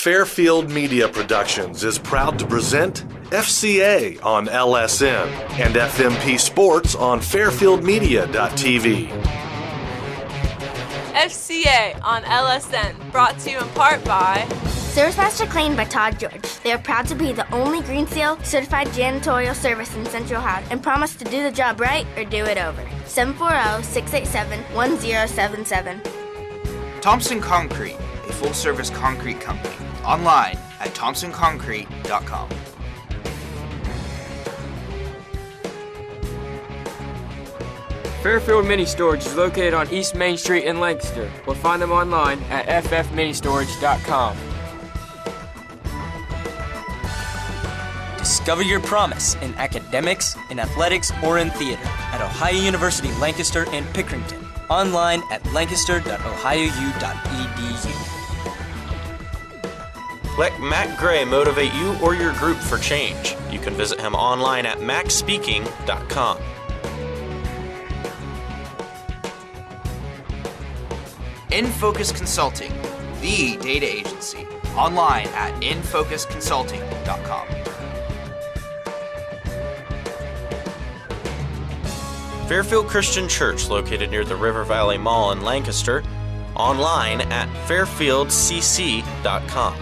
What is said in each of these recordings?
Fairfield Media Productions is proud to present FCA on LSN and FMP Sports on fairfieldmedia.tv. FCA on LSN, brought to you in part by Service Master claimed by Todd George. They are proud to be the only Green Seal certified janitorial service in Central Ohio and promise to do the job right or do it over. 740-687-1077. Thompson Concrete, a full-service concrete company. Online at thompsonconcrete.com. Fairfield Mini Storage is located on East Main Street in Lancaster. Or find them online at ffministorage.com. Discover your promise in academics, in athletics, or in theater at Ohio University Lancaster and Pickerington. Online at lancaster.ohiou.edu. Let Matt Gray motivate you or your group for change. You can visit him online at maxspeaking.com. InFocus Consulting, the data agency. Online at infocusconsulting.com. Fairfield Christian Church, located near the River Valley Mall in Lancaster. Online at fairfieldcc.com.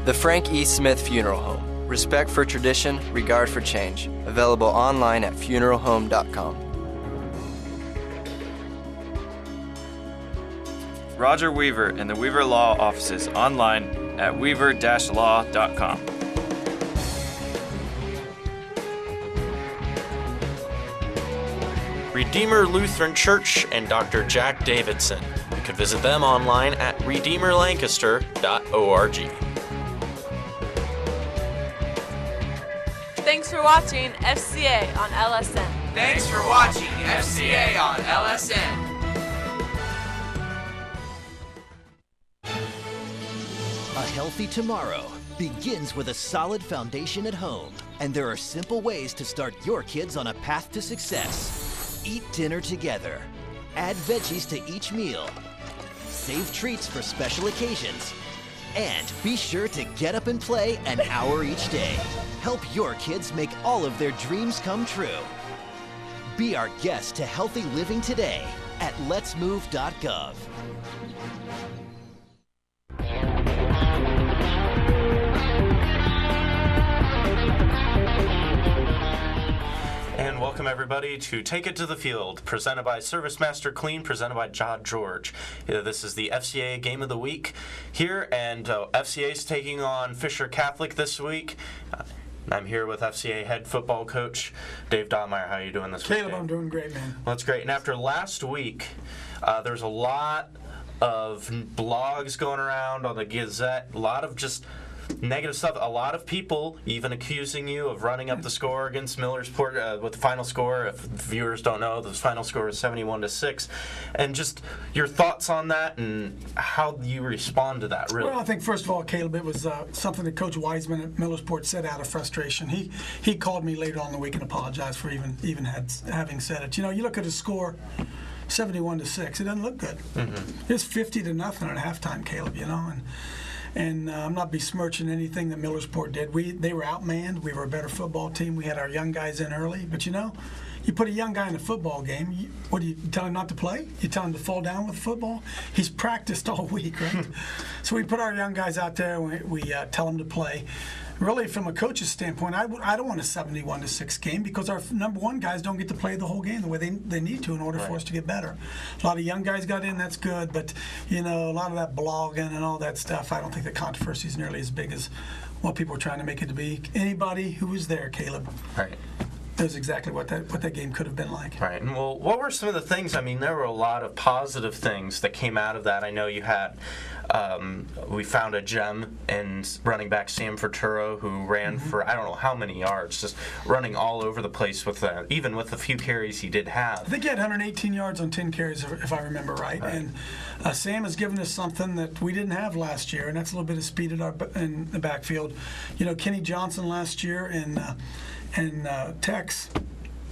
The Frank E. Smith Funeral Home. Respect for tradition, regard for change. Available online at funeralhome.com. Roger Weaver and the Weaver Law Offices. Online at weaver-law.com. Redeemer Lutheran Church and Dr. Jack Davidson. You can visit them online at redeemerlancaster.org. Thanks for watching FCA on LSN. Thanks for watching FCA on LSN. A healthy tomorrow begins with a solid foundation at home, and there are simple ways to start your kids on a path to success. Eat dinner together. Add veggies to each meal. Save treats for special occasions. And be sure to get up and play an hour each day. Help your kids make all of their dreams come true. Be our guest to healthy living today at letsmove.gov. And welcome everybody to Take It to the Field, presented by Service Master Clean, presented by Todd George. This is the FCA Game of the Week here, and FCA is taking on Fisher Catholic this week. I'm here with FCA head football coach Dave Dottmeyer. How are you doing this week? Caleb, I'm doing great, man. Well, that's great. And after last week, there's a lot of blogs going around on the Gazette, a lot of just negative stuff. A lot of people even accusing you of running up the score against Millersport with the final score. If viewers don't know, the final score is 71-6. And just your thoughts on that and how you respond to that, really. Well, I think, first of all, Caleb, it was something that Coach Wiseman at Millersport said out of frustration. He called me later on in the week and apologized for even having said it. You know, you look at his score, 71-6. It doesn't look good. Mm-hmm. It's 50-0 at halftime, Caleb, you know. And I'm not besmirching anything that Millersport did. They were outmanned. We were a better football team. We had our young guys in early. But, you know, you put a young guy in a football game, what do you tell him not to play? You tell him to fall down with football? He's practiced all week, right? So we put our young guys out there, and we tell them to play. Really, from a coach's standpoint, I don't want a 71-6 game because our number one guys don't get to play the whole game the way they need to in order for us to get better. A lot of young guys got in, that's good, but, you know, a lot of that blogging and all that stuff, I don't think the controversy is nearly as big as what people are trying to make it to be. Anybody who was there, Caleb, knows exactly what that game could have been like. Right. And well, what were some of the things? I mean, there were a lot of positive things that came out of that. I know you had, we found a gem in running back Sam Ferturo, who ran for I don't know how many yards, just running all over the place with even with the few carries he did have. I think he had 118 yards on 10 carries, if I remember right. And Sam has given us something that we didn't have last year, and that's a little bit of speed in the backfield. You know, Kenny Johnson last year and Tex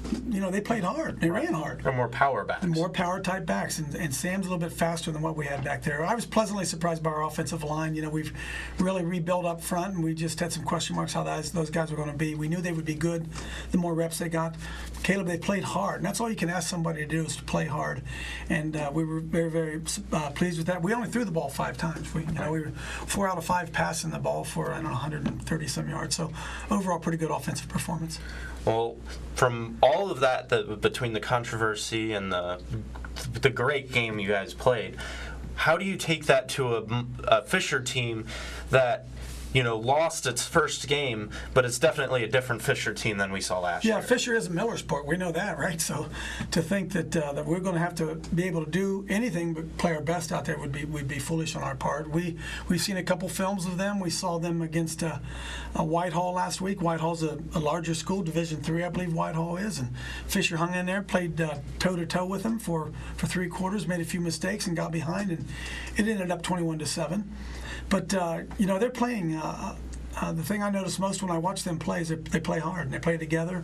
they played hard. They ran hard. They're more power backs. More power type backs, and Sam's a little bit faster than what we had back there. I was pleasantly surprised by our offensive line. We've really rebuilt up front, and we just had some question marks how those guys were going to be. We knew they would be good the more reps they got. Caleb, they played hard, and that's all you can ask somebody to do is to play hard. And we were very, very pleased with that. We only threw the ball 5 times. We were 4 out of 5 passing the ball for 130 some yards. So overall, pretty good offensive performance. Well, from all of that, between the controversy and the great game you guys played, how do you take that to a Fisher team that lost its first game, but it's definitely a different Fisher team than we saw last year? Yeah, Fisher is a Millersport. We know that, right? So to think that we're going to have to be able to do anything but play our best out there would be foolish on our part. We've seen a couple films of them. We saw them against Whitehall last week. Whitehall's a larger school, Division III, I believe Whitehall is, and Fisher hung in there, played toe-to-toe with them for 3 quarters, made a few mistakes and got behind, and it ended up 21-7. But, they're playing. The thing I notice most when I watch them play is they play hard, and they play together.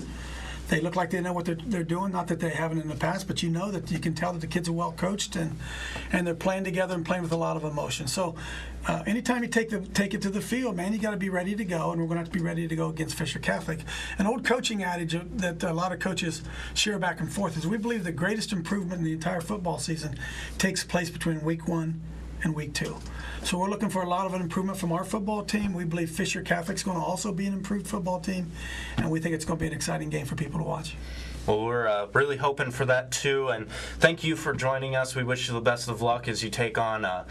They look like they know what they're doing. Not that they haven't in the past, but you can tell that the kids are well coached, and they're playing together and playing with a lot of emotion. So anytime you take it to the field, man, you got to be ready to go, and we're going to have to be ready to go against Fisher Catholic. An old coaching adage that a lot of coaches share back and forth is we believe the greatest improvement in the entire football season takes place between week 1 and week 2. So we're looking for a lot of an improvement from our football team. We believe Fisher Catholic's going to also be an improved football team, and we think it's going to be an exciting game for people to watch. Well, we're really hoping for that too, and thank you for joining us. We wish you the best of luck as you take on the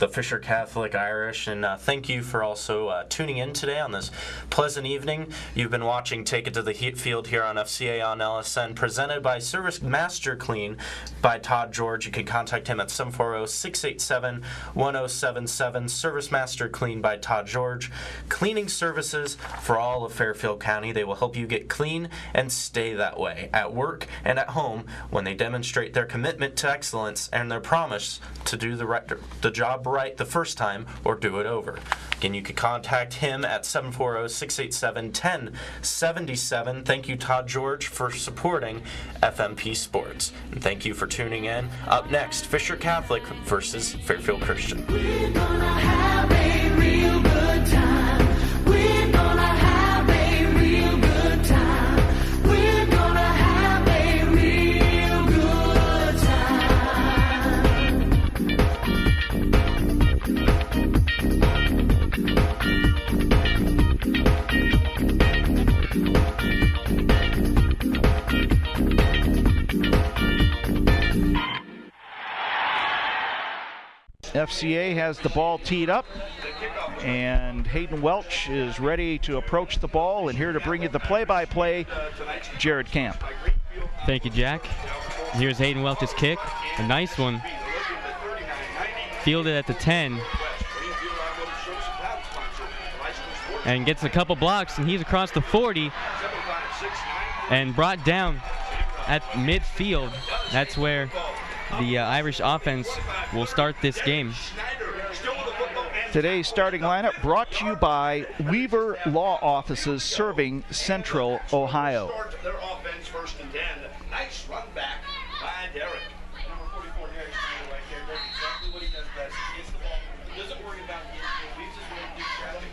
Fisher Catholic Irish, and thank you for also tuning in today on this pleasant evening. You've been watching Take It to the Field here on FCA on LSN, presented by Service Master Clean by Todd George. You can contact him at 740-687-1077. Service Master Clean by Todd George. Cleaning services for all of Fairfield County. They will help you get clean and stay that way at work and at home when they demonstrate their commitment to excellence and their promise to do the job right the first time or do it over. Again, you can contact him at 740-687-1077. Thank you, Todd George, for supporting FMP Sports. And thank you for tuning in. Up next, Fisher Catholic versus Fairfield Christian. We're gonna have a real good time. We're gonna have a real good time. We're gonna have a real good FCA has the ball teed up, and Hayden Welch is ready to approach the ball, and here to bring you the play-by-play, Jared Camp. Thank you, Jack. Here's Hayden Welch's kick, a nice one. Fielded at the 10. And gets a couple blocks, and he's across the 40 and brought down at midfield. That's where the Irish offense will start this game. Today's starting lineup brought to you by Weaver Law Offices, serving Central Ohio. Their offense first and 10. Nice run back by Derek. Number 44, Derek Schneider right there. Does exactly what he does best. He gets the ball. Doesn't worry about getting it. Leaves his way to deep traffic.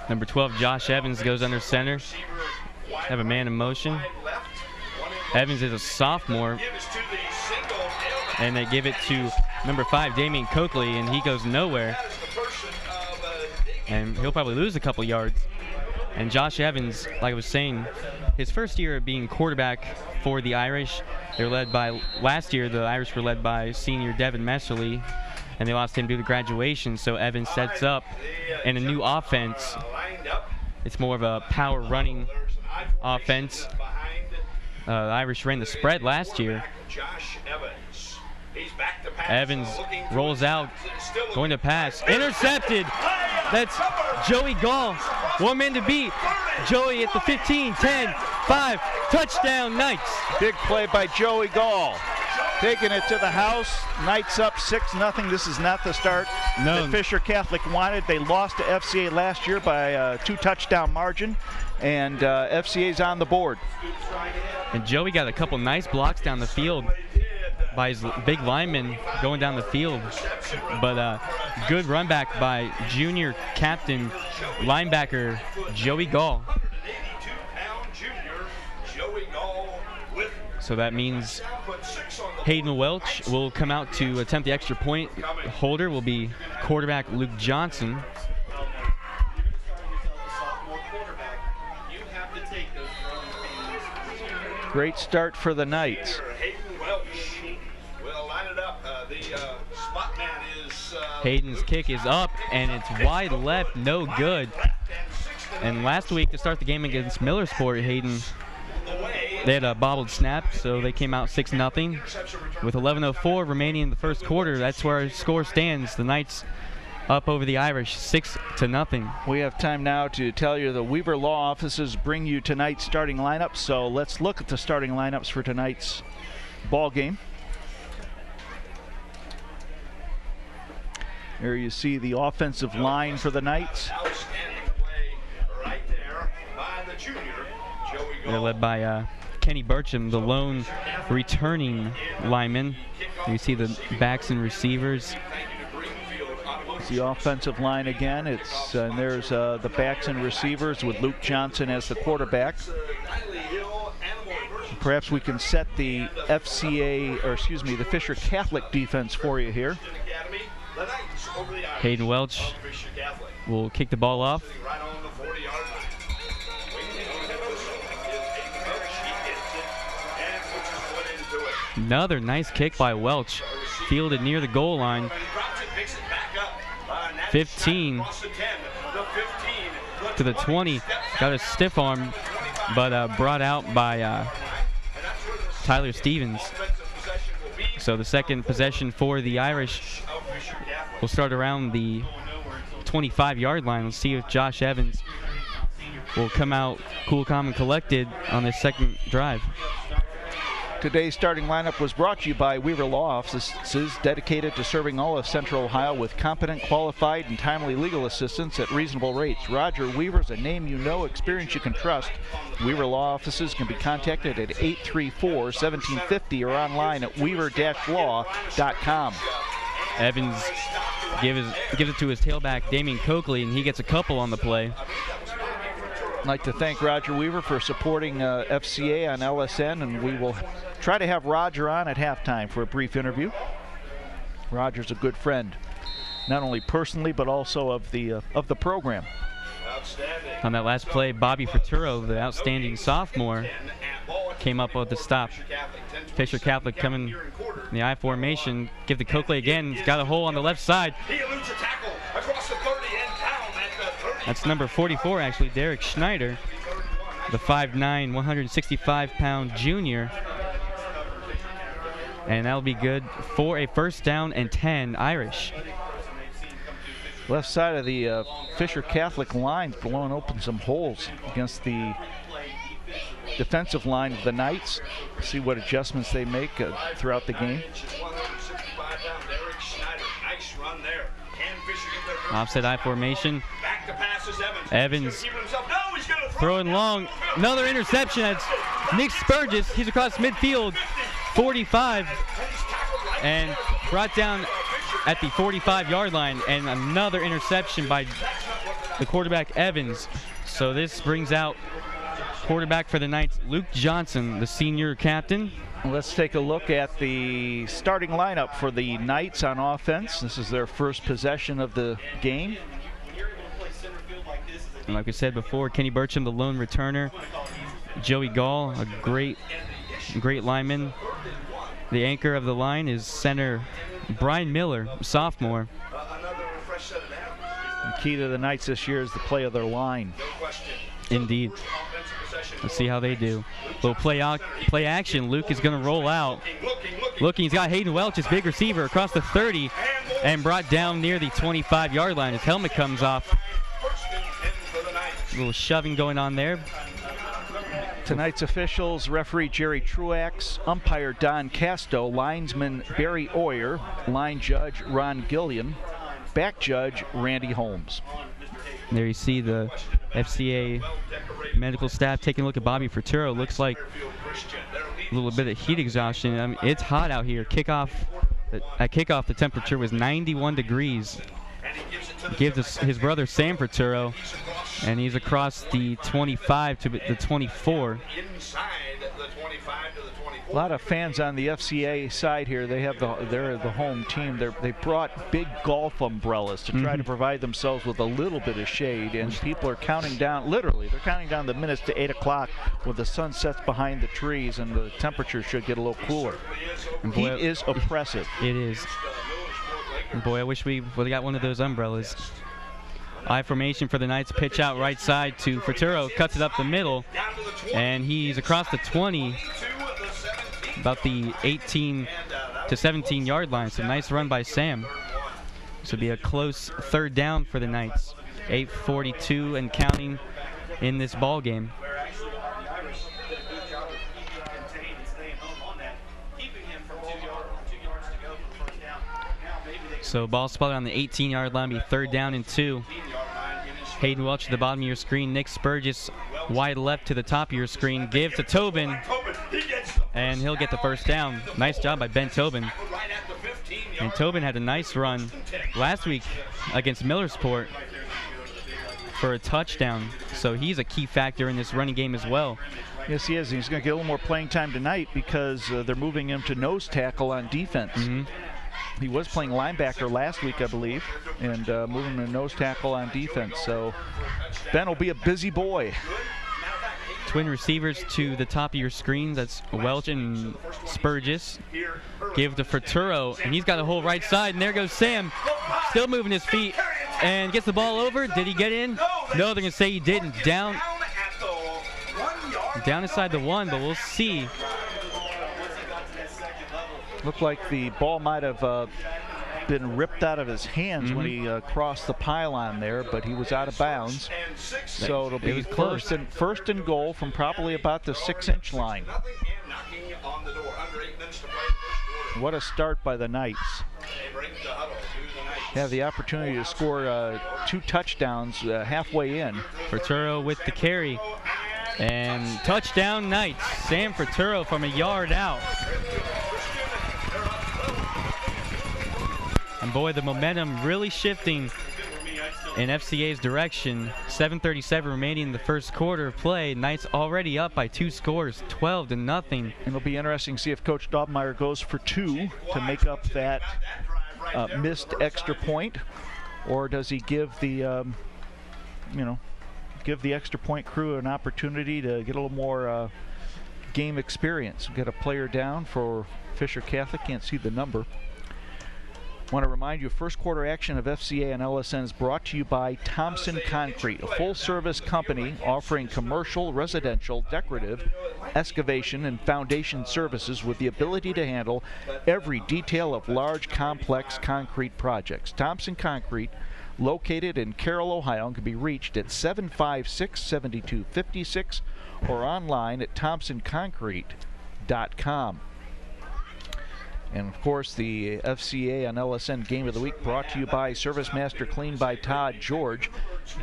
Number 12, Josh Evans, goes under center. Have a man in motion. Evans is a sophomore, and they give it to number 5, Damian Coakley, and he goes nowhere. And he'll probably lose a couple yards. And Josh Evans, like I was saying, his first year of being quarterback for the Irish, they're led by, last year the Irish were led by senior Devin Messerly, and they lost him due to graduation, so Evans sets up in a new offense. It's more of a power running offense. The Irish ran the spread last year. Evans rolls out, going to pass, intercepted. That's Joey Gall. One man to beat. Joey at the 15, 10, 5, touchdown Knights. Big play by Joey Gall. Taking it to the house. Knights up 6-0. This is not the start that Fisher Catholic wanted. They lost to FCA last year by a 2-touchdown margin. and FCA's on the board. And Joey got a couple nice blocks down the field by his big lineman going down the field. But good run back by junior captain linebacker Joey Gall. So that means Hayden Welch will come out to attempt the extra point. Holder will be quarterback Luke Johnson. Great start for the Knights. Hayden's kick is up, and it's wide left, no good. And last week, to start the game against Millersport, Hayden, they had a bobbled snap, so they came out 6-0. With 11:04 remaining in the first quarter, that's where our score stands. The Knights up over the Irish, 6-0. We have time now to tell you the Weaver Law offices bring you tonight's starting lineup. So let's look at the starting lineups for tonight's ball game. There you see the offensive line for the Knights. They're led by Kenny Burcham, the lone returning lineman. You see the backs and receivers. It's the offensive line again. It's and there's the backs and receivers with Luke Johnson as the quarterback. Perhaps we can set the FCA, or excuse me, the Fisher Catholic defense for you here. Hayden Welch will kick the ball off. Another nice kick by Welch, fielded near the goal line. 15 to the 20, got a stiff arm, but brought out by Tyler Stevens. So the second possession for the Irish will start around the 25-yard line. Let's see if Josh Evans will come out cool, calm, and collected on this second drive. Today's starting lineup was brought to you by Weaver Law Offices, dedicated to serving all of Central Ohio with competent, qualified, and timely legal assistance at reasonable rates. Roger Weaver's a name you know, experience you can trust. Weaver Law Offices can be contacted at 834-1750 or online at weaver-law.com. Evans gives it to his tailback, Damian Coakley, and he gets a couple on the play. I'd like to thank Roger Weaver for supporting FCA on LSN, and we will try to have Roger on at halftime for a brief interview. Roger's a good friend, not only personally but also of the program. On that last play, Bobby Fraturo, the outstanding sophomore, came up with the stop. Fisher Catholic coming in the I formation, give to Coakley again. He's got a hole on the left side. That's number 44, actually, Derek Schneider, the 5'9", 165-pound junior. And that'll be good for a first down and 10, Irish. Left side of the Fisher Catholic line's blowing open some holes against the defensive line of the Knights. See what adjustments they make throughout the game. Offset I formation. Evans throwing long. Another interception. It's Nick Spurgis. He's across midfield. 45. And brought down at the 45-yard line. And another interception by the quarterback, Evans. So this brings out quarterback for the Knights, Luke Johnson, the senior captain. Let's take a look at the starting lineup for the Knights on offense. This is their first possession of the game. And like we said before, Kenny Burcham, the lone returner. Joey Gall, a great lineman. The anchor of the line is center Brian Miller, sophomore. The key to the Knights this year is the play of their line. Indeed. Let's see how they do. Little play action. Luke is going to roll out. Looking, he's got Hayden Welch, his big receiver, across the 30 and brought down near the 25-yard line. His helmet comes off. A little shoving going on there. Tonight's officials: referee Jerry Truax, umpire Don Casto, linesman Barry Oyer, line judge Ron Gillian, back judge Randy Holmes. There you see the FCA medical staff taking a look at Bobby Fraturo. Looks like a little bit of heat exhaustion. I mean, it's hot out here. At kickoff, the temperature was 91 degrees. He gives us his brother Sam Fraturo, and he's across the 25 to the 24. A lot of fans on the FCA side here. They're the home team. They brought big golf umbrellas to try to provide themselves with a little bit of shade, and people are counting down. Literally, they're counting down the minutes to 8 o'clock when the sun sets behind the trees, and the temperature should get a little cooler. Heat is oppressive. It is. And boy, I wish we would have got one of those umbrellas. I formation for the Knights. Pitch out right side to Fraturo. Cuts it up the middle, and he's across the 20. About the 18 to 17 yard line. So nice run by Sam. This will be a close third down for the Knights. 8:42 and counting in this ball game. So ball spotted on the 18-yard line, be third down and 2. Hayden Welch at the bottom of your screen. Nick Spurgis wide left to the top of your screen. Give to Tobin, and he'll get the first down. Nice job by Ben Tobin. And Tobin had a nice run last week against Millersport for a touchdown. So he's a key factor in this running game as well. Yes, he is. He's going to get a little more playing time tonight because they're moving him to nose tackle on defense. He was playing linebacker last week, I believe, and moving to nose tackle on defense. So Ben will be a busy boy. Twin receivers to the top of your screen. That's Welch and Spurgis. Give to Fraturo, and he's got a whole right side, and there goes Sam. Still moving his feet, and gets the ball over. Did he get in? No, they're going to say he didn't. Down inside the 1, but we'll see. Looked like the ball might have been ripped out of his hands when he crossed the pylon there, but he was out of bounds. So it'll be first and goal from probably about the 6-inch line. What a start by the Knights. Have the opportunity to score 2 touchdowns halfway in. Fraturo with the carry. And touchdown Knights. Sam Fraturo from a yard out. And boy, the momentum really shifting in FCA's direction. 7:37 remaining in the first quarter of play. Knights already up by 2 scores, 12-0. And it'll be interesting to see if Coach Dobmeyer goes for 2 to make up that missed extra point, or does he give the give the extra point crew an opportunity to get a little more game experience. Get a player down for Fisher Catholic. Can't see the number. Want to remind you, first quarter action of FCA and LSN is brought to you by Thompson Concrete, a full-service company offering commercial, residential, decorative, excavation, and foundation services with the ability to handle every detail of large, complex concrete projects. Thompson Concrete, located in Carroll, Ohio, and can be reached at 756-7256 or online at thompsonconcrete.com. And of course, the FCA and LSN Game of the Week brought to you by Service Master Clean by Todd George,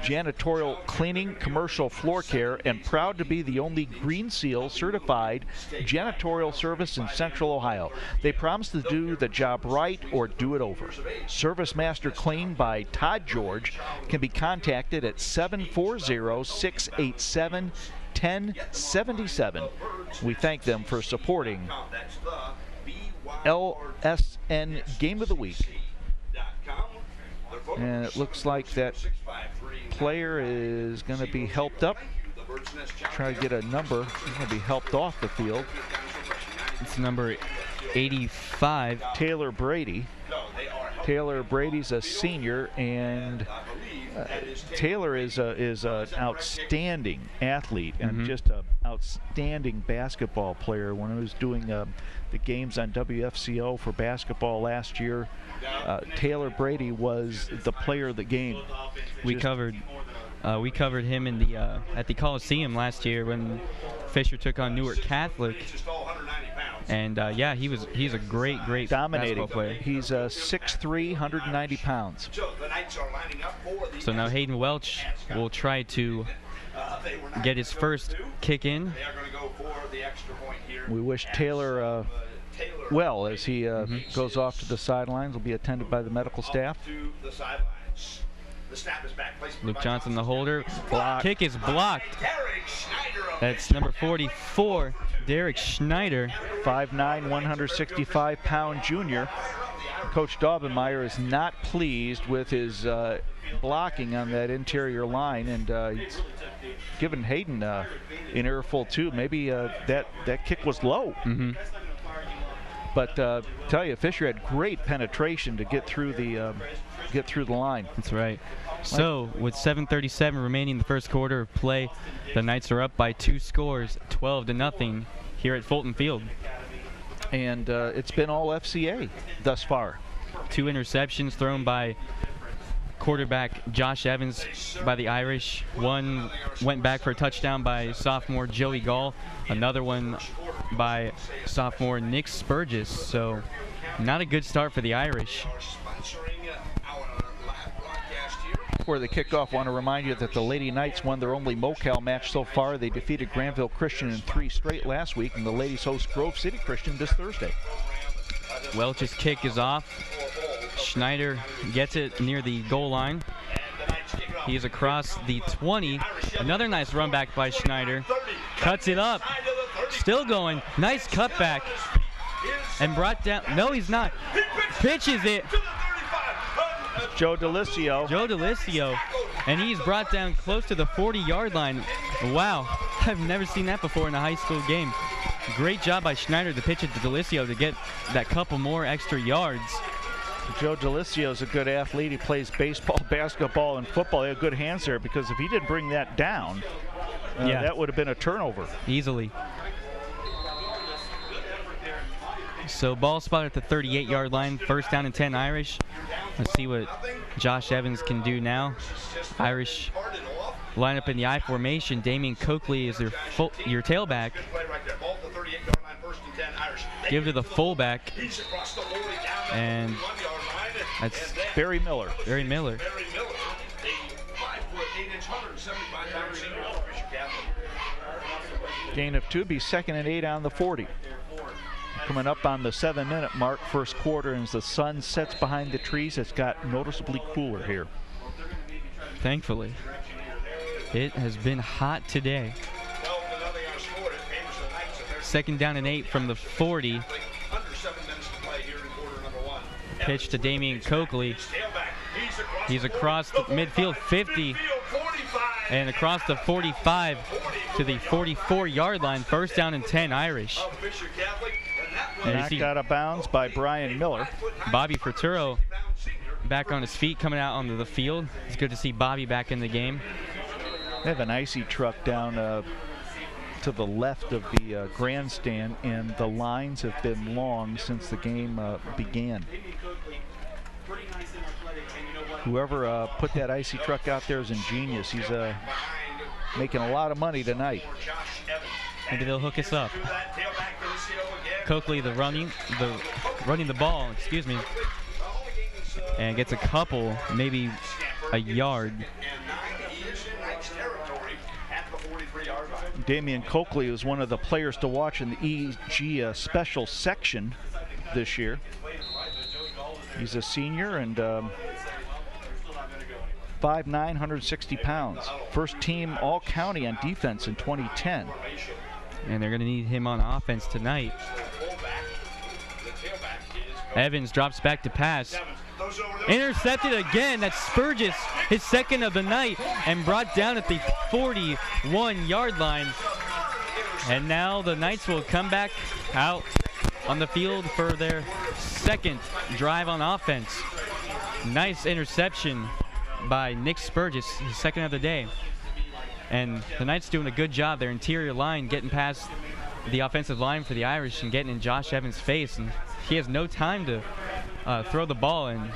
janitorial cleaning, commercial floor care, and proud to be the only Green Seal certified janitorial service in Central Ohio. They promise to do the job right or do it over. Service Master Clean by Todd George can be contacted at 740-687-1077. We thank them for supporting LSN Game of the Week. And it looks like that player is going to be helped up. Try to get a number. He's going to be helped off the field. It's number 85. Taylor Brady. Taylor Brady's a senior, and Taylor is an outstanding athlete and just an outstanding basketball player. When I was doing the games on WFCO for basketball last year, Taylor Brady was the player of the game. We covered him in the at the Coliseum last year when Fisher took on Newark Catholic. And yeah, he's a great dominating basketball player. He's 6'3", 190 pounds. So now Hayden Welch will try to get his first kick in. We wish Taylor well as he goes off to the sidelines. Will be attended by the medical staff. Luke Johnson, the holder. Blocked. Kick is blocked. That's number 44, Derek Schneider. 5'9", 165-pound junior. Coach Daubenmeyer is not pleased with his blocking on that interior line, and he's given Hayden an earful too. Maybe that kick was low. But tell you, Fisher had great penetration to get through the line. That's right. So with 7:37 remaining in the first quarter of play, the Knights are up by 2 scores, 12-0 here at Fulton Field. And it's been all FCA thus far. 2 interceptions thrown by quarterback Josh Evans by the Irish. One went back for a touchdown by sophomore Joey Gall. Another one by sophomore Nick Spurgis. So not a good start for the Irish. Before the kickoff, I want to remind you that the Lady Knights won their only MoCal match so far. They defeated Granville Christian in 3 straight last week, and the ladies host Grove City Christian this Thursday. Welch's kick is off. Schneider gets it near the goal line. He's across the 20. Another nice run back by Schneider. Cuts it up. Still going. Nice cutback. And brought down. No, he's not. Pitches it. Joe DeLisio. And he's brought down close to the 40-yard line. Wow. I've never seen that before in a high school game. Great job by Schneider to pitch it to DeLisio to get that couple more extra yards. Joe DeLisio is a good athlete. He plays baseball, basketball, and football. He had good hands there, because if he didn't bring that down, that would have been a turnover. Easily. So ball spot at the 38-yard line. First down and 10 Irish. Let's see what Josh Evans can do now. Irish line up in the I formation. Damian Coakley is your tailback. Give to the fullback. And that's Barry Miller. Gain of 2, be 2nd and 8 on the 40. Coming up on the 7-minute mark, first quarter, and as the sun sets behind the trees, it's got noticeably cooler here. Thankfully. It has been hot today. 2nd down and 8 from the 40. Pitch to Damian Coakley. He's across the midfield 50 and across the 45 to the 44-yard line. First down and 10 Irish. Knocked out of bounds by Brian Miller. Bobby Fraturo back on his feet, coming out onto the field. It's good to see Bobby back in the game. They have an icy truck down to the left of the grandstand, and the lines have been long since the game began. Whoever put that icy truck out there is ingenious. He's making a lot of money tonight. Maybe they'll hook us up. Coakley, running the ball, and gets a couple, maybe a yard. Damian Coakley was one of the players to watch in the EG special section this year. He's a senior and 5'9", 160 pounds. First team all-county on defense in 2010. And they're going to need him on offense tonight. Evans drops back to pass. Intercepted again. That's Spurgis, his 2nd of the night, and brought down at the 41-yard line. And now the Knights will come back out on the field for their 2nd drive on offense. Nice interception by Nick Spurgis, his 2nd of the day. And the Knights doing a good job. Their interior line getting past the offensive line for the Irish and getting in Josh Evans' face. And he has no time to throw the ball. And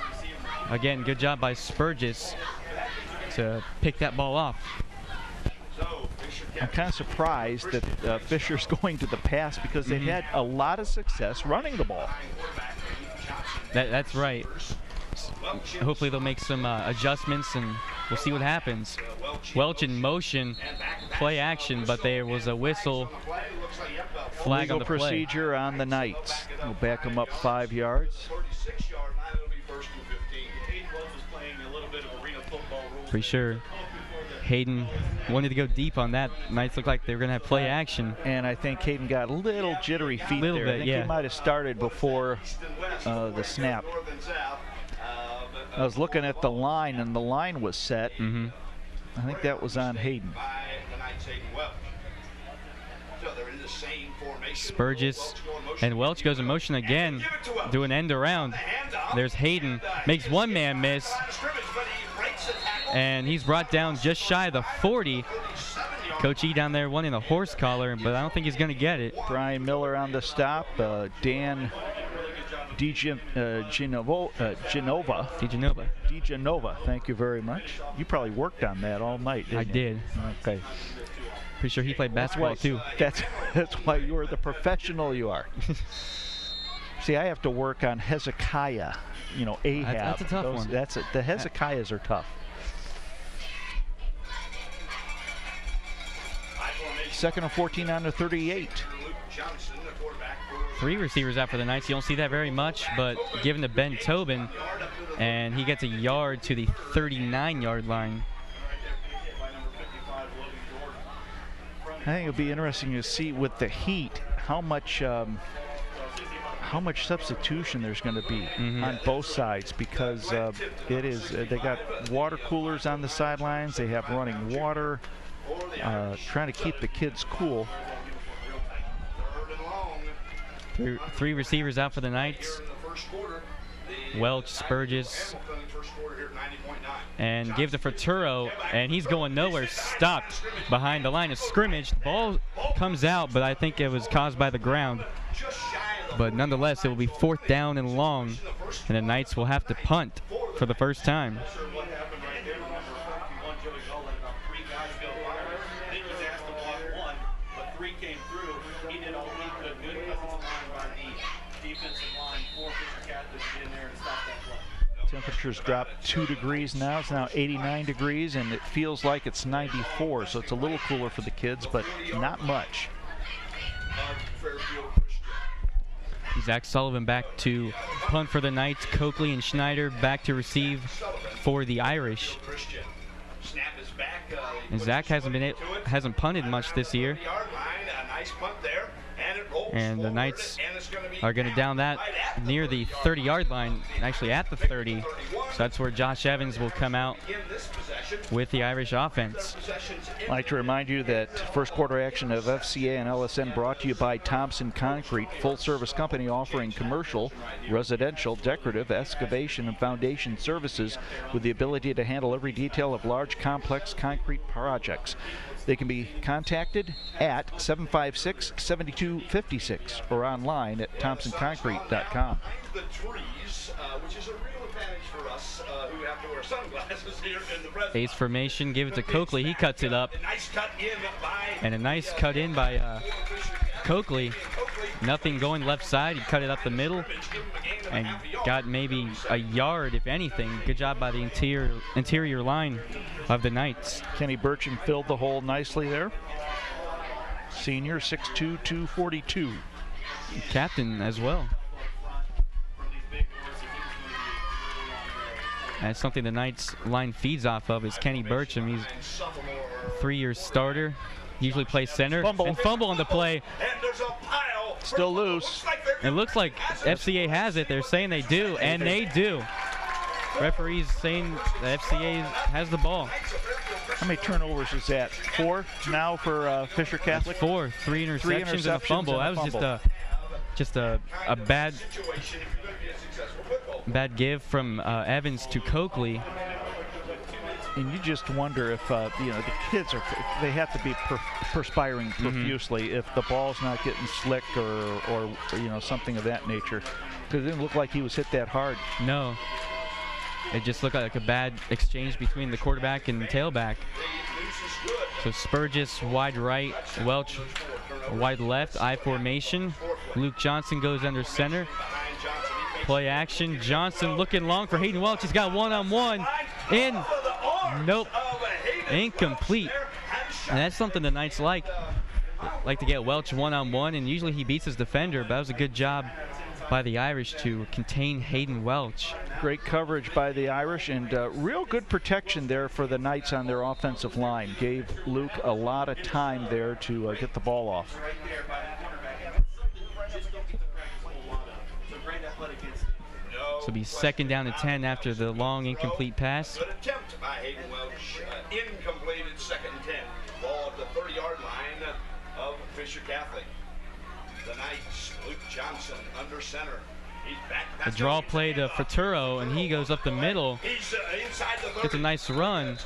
again, good job by Spurgis to pick that ball off. I'm kind of surprised that Fisher's going to the pass, because they've had a lot of success running the ball. That's right. Welch's. Hopefully they'll make some adjustments, and we'll see what happens. Welch in motion, play action, but there was a whistle flag Legal on the play. procedure on the Knights. We'll back them up 5 yards. Pretty sure Hayden wanted to go deep on that. Knights looked like they were going to have play action. And I think Hayden got a little jittery feet Little there. bit, I think yeah. he might have started before the snap. I was looking at the line, and the line was set. I think that was on Hayden. Spurgis and Welch goes in motion again, do an end around. There's Hayden, makes one man miss, and he's brought down just shy of the 40. Coach E down there wanting a horse collar, but I don't think he's going to get it. Brian Miller on the stop. Dan DiGenova, thank you very much. You probably worked on that all night, didn't you? I did. Okay. Pretty sure he played basketball too. That's why you're the professional you are. See, I have to work on Hezekiah, Ahab. That's a tough one. The Hezekiahs are tough. Second and 14 on the 38. 3 receivers out for the Knights. You don't see that very much, but given to Ben Tobin, and he gets a yard to the 39-yard line. I think it'll be interesting to see with the heat how much substitution there's going to be on both sides, because they got water coolers on the sidelines. They have running water, trying to keep the kids cool. Three receivers out for the Knights. Welch, Spurgis, and gives it for Turo, and he's going nowhere, stopped behind the line of scrimmage. The ball comes out, but I think it was caused by the ground. But nonetheless, it will be 4th down and long, and the Knights will have to punt for the first time. Temperatures dropped 2 degrees now. It's now 89 degrees, and it feels like it's 94, so it's a little cooler for the kids, but not much. Zach Sullivan back to punt for the Knights. Coakley and Schneider back to receive for the Irish. And Zach hasn't punted much this year. And the Knights are going to down that near the 30-yard line, actually at the 30. So that's where Josh Evans will come out with the Irish offense. I'd like to remind you that first quarter action of FCA and LSN brought to you by Thompson Concrete, full-service company offering commercial, residential, decorative, excavation, and foundation services with the ability to handle every detail of large, complex concrete projects. They can be contacted at 756-7256 or online at thompsonconcrete.com. The trees, which is a real advantage for us who have to wear sunglasses here in the present. Ace formation, give it to Coakley. He cuts it up. And a nice cut in by Coakley. Nothing going left side. He cut it up the middle and got maybe a yard, if anything. Good job by the interior line of the Knights. Kenny Burchin filled the hole nicely there. Senior, 6'2", 242. Captain as well. That's something the Knights line feeds off of is Kenny Burcham. He's a 3-year starter. Usually plays center. And fumble on the play. Still loose. It looks like FCA has it. They're saying they do, and they do. Referees saying the FCA has the ball. How many turnovers is that? 4 now for Fisher Catholic? That's 4. 3 interceptions and a fumble. That was just a bad give from Evans to Coakley. And you just wonder if the kids they have to be perspiring profusely if the ball's not getting slick or something of that nature, because it didn't look like he was hit that hard. No, it just looked like a bad exchange between the quarterback and the tailback. So Spurgis wide right, Welch wide left, I formation. Luke Johnson goes under center. Play action. Johnson looking long for Hayden Welch. He's got one-on-one. In. Nope. Incomplete. And that's something the Knights like to get Welch one-on-one, and usually he beats his defender, but that was a good job by the Irish to contain Hayden Welch. Great coverage by the Irish, and real good protection there for the Knights on their offensive line. Gave Luke a lot of time there to get the ball off. So it'll be 2nd down and 10 after the long incomplete pass. Good attempt by Hayden Welch. Incomplete at 2nd and 10. Ball at the 30-yard line of Fisher Catholic. The Knights, Luke Johnson under center. He's back. A draw play to Futuro, and he goes up the middle. Gets a nice run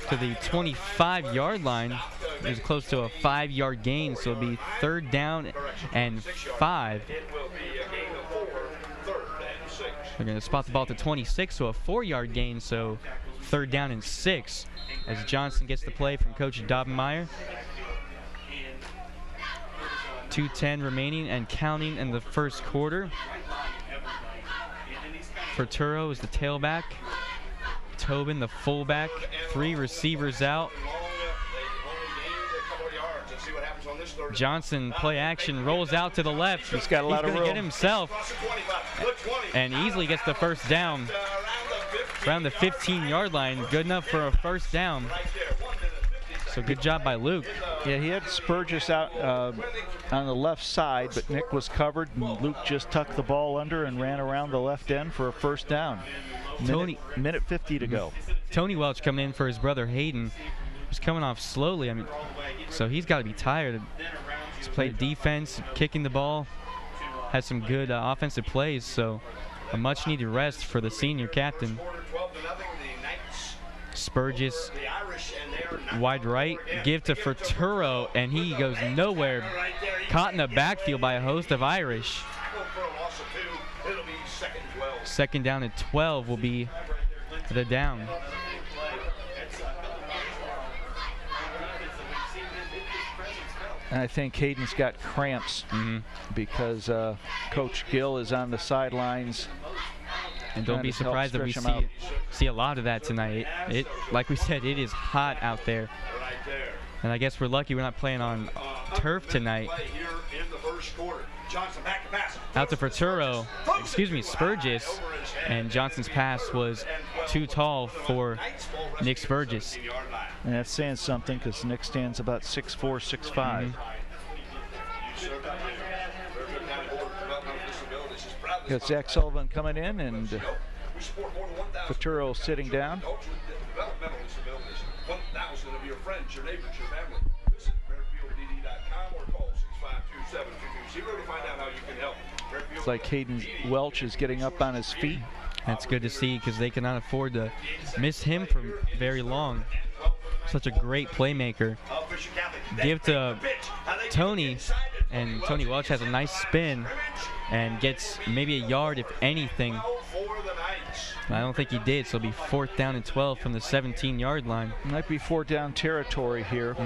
to the 25-yard line. It was close to a 5-yard gain, so it'll be 3rd down and 5. They're going to spot the ball at the 26, so a 4-yard gain, so 3rd down and 6 as Johnson gets the play from Coach Dobbenmeyer. 2:10 remaining and counting in the first quarter. Futuro is the tailback. Tobin the fullback. 3 receivers out. Johnson, play action, rolls out to the left. He's got a lot of room. He's going to get himself and easily gets the first down around the 15-yard line. Good enough for a first down. So good job by Luke. Yeah, he had Spurgis out on the left side, but Nick was covered, and Luke just tucked the ball under and ran around the left end for a first down. Minute 50 to go. Tony Welch coming in for his brother Hayden. He's coming off slowly. I mean, so he's got to be tired. He's played defense, kicking the ball, has some good offensive plays. So a much-needed rest for the senior captain. Spurgis wide right, give to Futuro, and he goes nowhere. Caught in the backfield by a host of Irish. 2nd down and 12 will be the down. And I think Hayden's got cramps because Coach Gill is on the sidelines. And don't be surprised if we see a lot of that tonight. It, like we said, it is hot out there. And I guess we're lucky we're not playing on turf tonight. Out to Futuro, Spurgis. And Johnson's pass was too tall for Nick Spurgis. And that's saying something because Nick stands about 6'4", 6'5". Got Zach Sullivan coming in and Futuro sitting down. It's like Hayden Welch is getting up on his feet. That's good to see because they cannot afford to miss him for very long. Such a great playmaker. Give to Tony, and Tony Welch has a nice spin and gets maybe a yard if anything. I don't think he did, so it'll be 4th down and 12 from the 17-yard line. Might be 4th down territory here.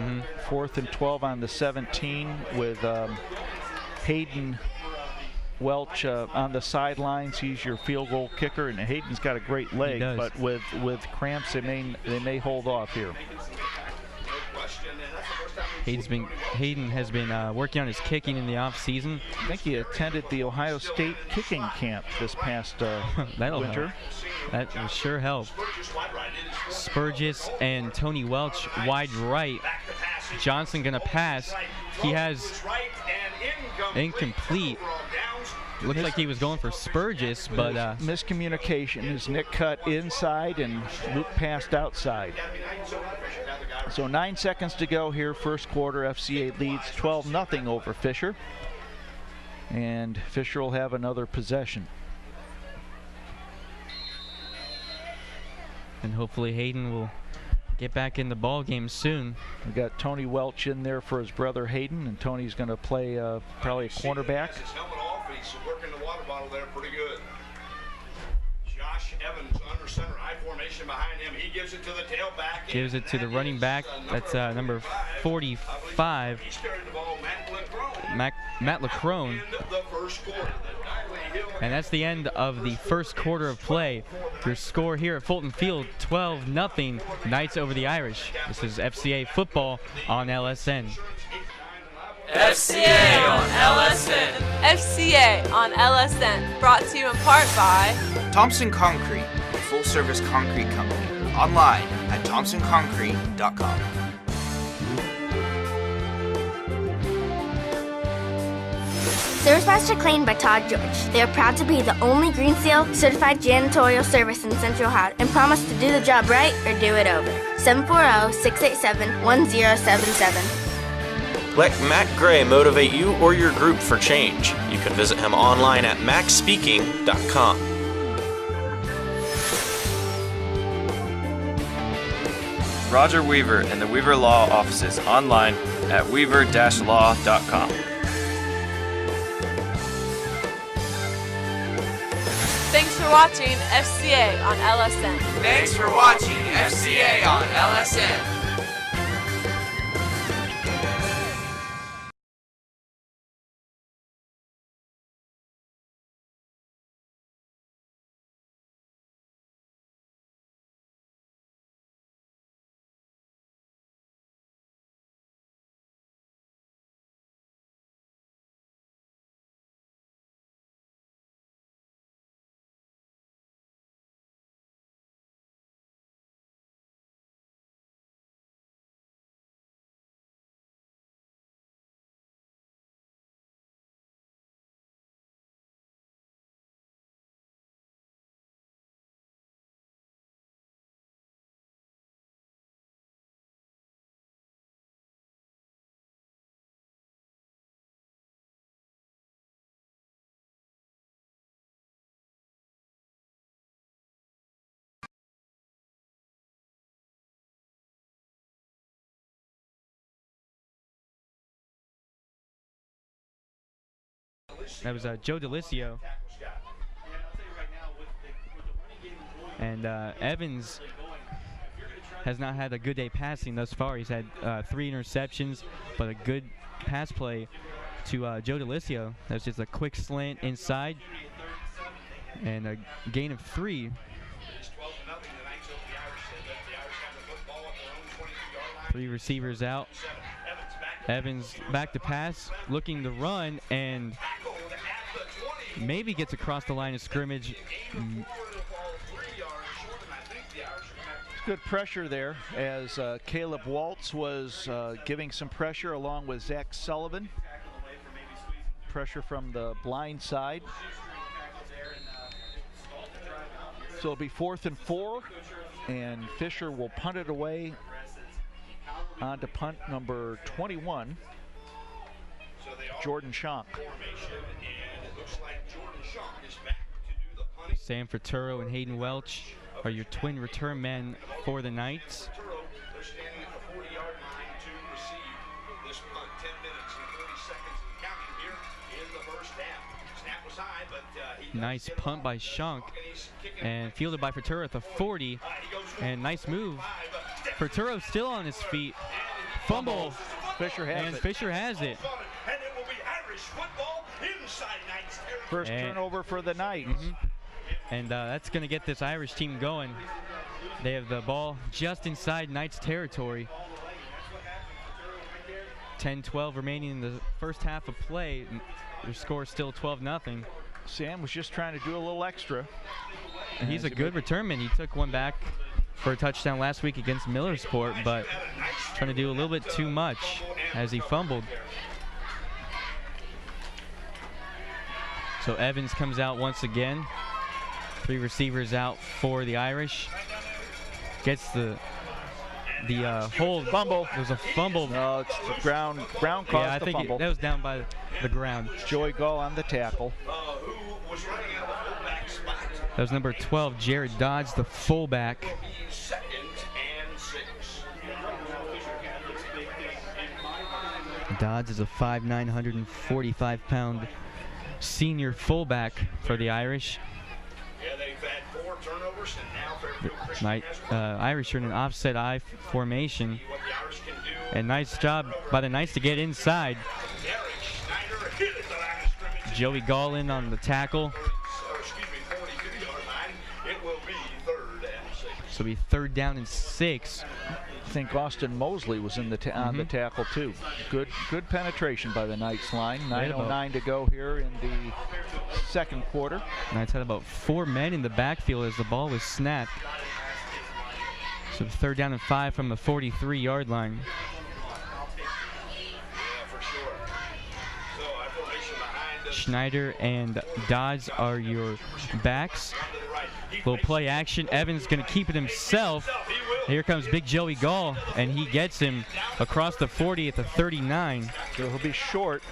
4th and 12 on the 17 with Hayden Welch on the sidelines. He's your field goal kicker, and Hayden's got a great leg, but with cramps they may hold off here. Hayden has been working on his kicking in the off season. I think he attended the Ohio State kicking camp this past winter. Help. That will sure help. Spurgis and Tony Welch wide right. Johnson gonna pass. He has incomplete. Looks like he was going for Spurgis, but miscommunication as Nick cut inside and Luke passed outside. So 9 seconds to go here, first quarter. FCA leads 12-0 over Fisher. And Fisher will have another possession. And hopefully Hayden will get back in the ball game soon. We got Tony Welch in there for his brother Hayden, and Tony's going to play probably a cornerback. He's working the water bottle there pretty good. Josh Evans under center, high formation behind him. He gives it to the tailback. Gives it to the running back. That's number 45. He's carried the ball, Matt Lacrone. And that's the end of the first quarter of play. Your score here at Fulton Field, 12-0, Knights over the Irish. This is FCA football on LSN. FCA on LSN. FCA on LSN. Brought to you in part by Thompson Concrete, a full-service concrete company. Online at thompsonconcrete.com. ServiceMaster claimed by Todd George. They are proud to be the only Green Seal certified janitorial service in Central Ohio and promise to do the job right or do it over. 740-687-1077. Let Matt Gray motivate you or your group for change. You can visit him online at maxspeaking.com. Roger Weaver and the Weaver Law Offices online at weaver-law.com. Thanks for watching FCA on LSN. Thanks for watching FCA on LSN. That was Joe Delicio. And Evans has not had a good day passing thus far. He's had 3 interceptions, but a good pass play to Joe Delicio. That's just a quick slant inside and a gain of 3. 3 receivers out. Evans back to pass, looking to run, and maybe gets across the line of scrimmage. Good pressure there as Caleb Waltz was giving some pressure along with Zach Sullivan. Pressure from the blind side. So it'll be 4th and 4, and Fisher will punt it away on to punt number 21, Jordan Schonk. Sam Furturo and Hayden Welch are your twin return men for the Knights. They're standing at the 40-yard line to receive this punt. 10 minutes and 30 seconds and counting here in the first half. Snap was high, but nice punt by Schonk and fielded by Furturo at the 40. And nice move. Furturo still on his feet. Fumble. Fisher has it. Fisher has it. And it will be Irish football inside Knights territory. First turnover for the Knights. And that's going to get this Irish team going. They have the ball just inside Knights territory. 10-12 remaining in the first half of play. Their score is still 12-0. Sam was just trying to do a little extra. And he's a good returnman. He took one back for a touchdown last week against Millersport, but trying to do a little bit too much as he fumbled. So Evans comes out once again. 3 receivers out for the Irish. Gets the hold. Fumble. There's a fumble. No, it's the ground caused yeah, I the think fumble. that was down by the ground. Joey Gall on the tackle. That was number 12, Jared Dodge, the fullback. Second and 6. Dodds is a 5'9", 145-pound senior fullback for the Irish. Yeah, they've had 4 turnovers, and now Fairfield Christian has Irish are in an offset I formation. And nice job by the Knights to get inside. Joey Gall in on the tackle. 42-yard line. It will be 3rd and 6. So it'll be 3rd down and 6. I think Austin Mosley was in the on the tackle too. Good penetration by the Knights line. 9:09 to go here in the second quarter. Knights had about 4 men in the backfield as the ball was snapped. So 3rd down and 5 from the 43-yard line. Schneider and Dodds are your backs. Little play action. Evans going to keep it himself. Here comes Big Joey Gall, and he gets him across the 40 at the 39. So he'll be short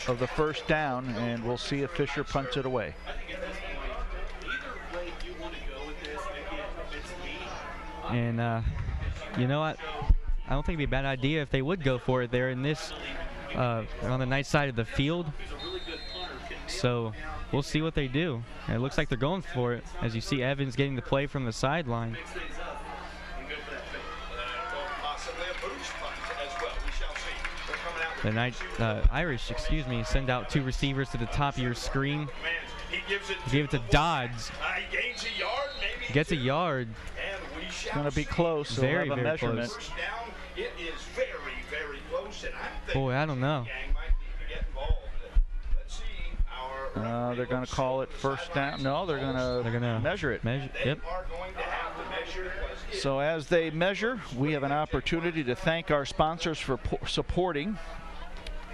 of the first down, and we'll see if Fisher punts it away. And you know what? I don't think it'd be a bad idea if they would go for it there in this on the night side of the field. So we'll see what they do. And it looks like they're going for it, as you see Evans getting the play from the sideline. The Irish, send out 2 receivers to the top of your screen. He gave it to Dodds. He gets a yard. It's going to be close. So Very, we'll have a very measurement. close. It is very, very close, and I'm thinking Boy, I don't know. the gang might need to get involved. Let's see our They're going to call it first down. No, they're going to measure it. Yep. So as they measure, we have an opportunity to thank our sponsors for supporting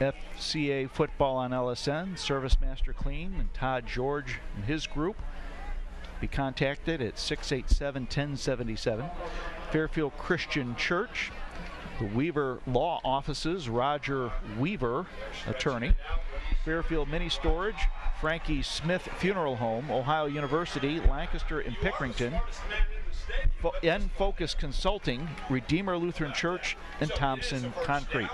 FCA football on LSN, Service Master Clean, and Todd George and his group. Be contacted at 687-1077. Fairfield Christian Church, the Weaver Law Offices, Roger Weaver, attorney. Fairfield Mini Storage, Frankie Smith Funeral Home, Ohio University, Lancaster and Pickerington, N Focus Consulting, Redeemer Lutheran Church, and Thompson Concrete.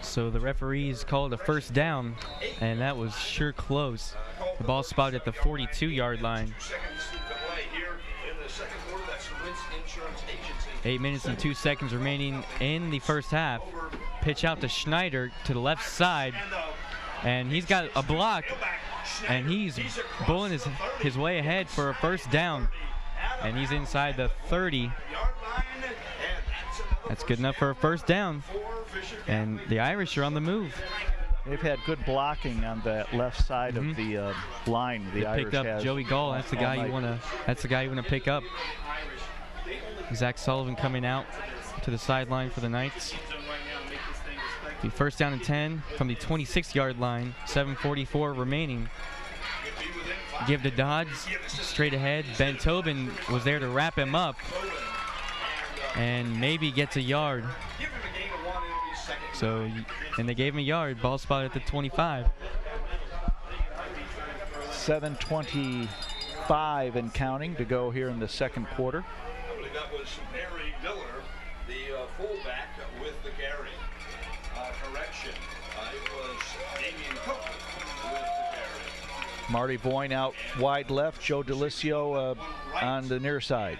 So the referees called a first down, and that was sure close. The ball spotted at the 42-yard line. 8 minutes and 2 seconds remaining in the first half. Pitch out to Schneider to the left side, and he's got a block, and he's bulling his way ahead for a first down, and he's inside the 30. That's good enough for a first down, and the Irish are on the move. They've had good blocking on that left side of the line. The They Irish picked up has Joey Gall. That's the guy you want to. That's the guy you want to pick up. Zach Sullivan coming out to the sideline for the Knights. The first down and 10 from the 26-yard line. 7:44 remaining. Give to Dodds straight ahead. Ben Tobin was there to wrap him up and maybe gets a yard. So, and they gave him a yard. Ball spot at the 25. 7:25 and counting to go here in the second quarter. I believe that was Mary Miller, the fullback with the carry. Correction. It was Damian Cook with the carry. Marty Boyne out wide left. Joe DeLisio on the near side.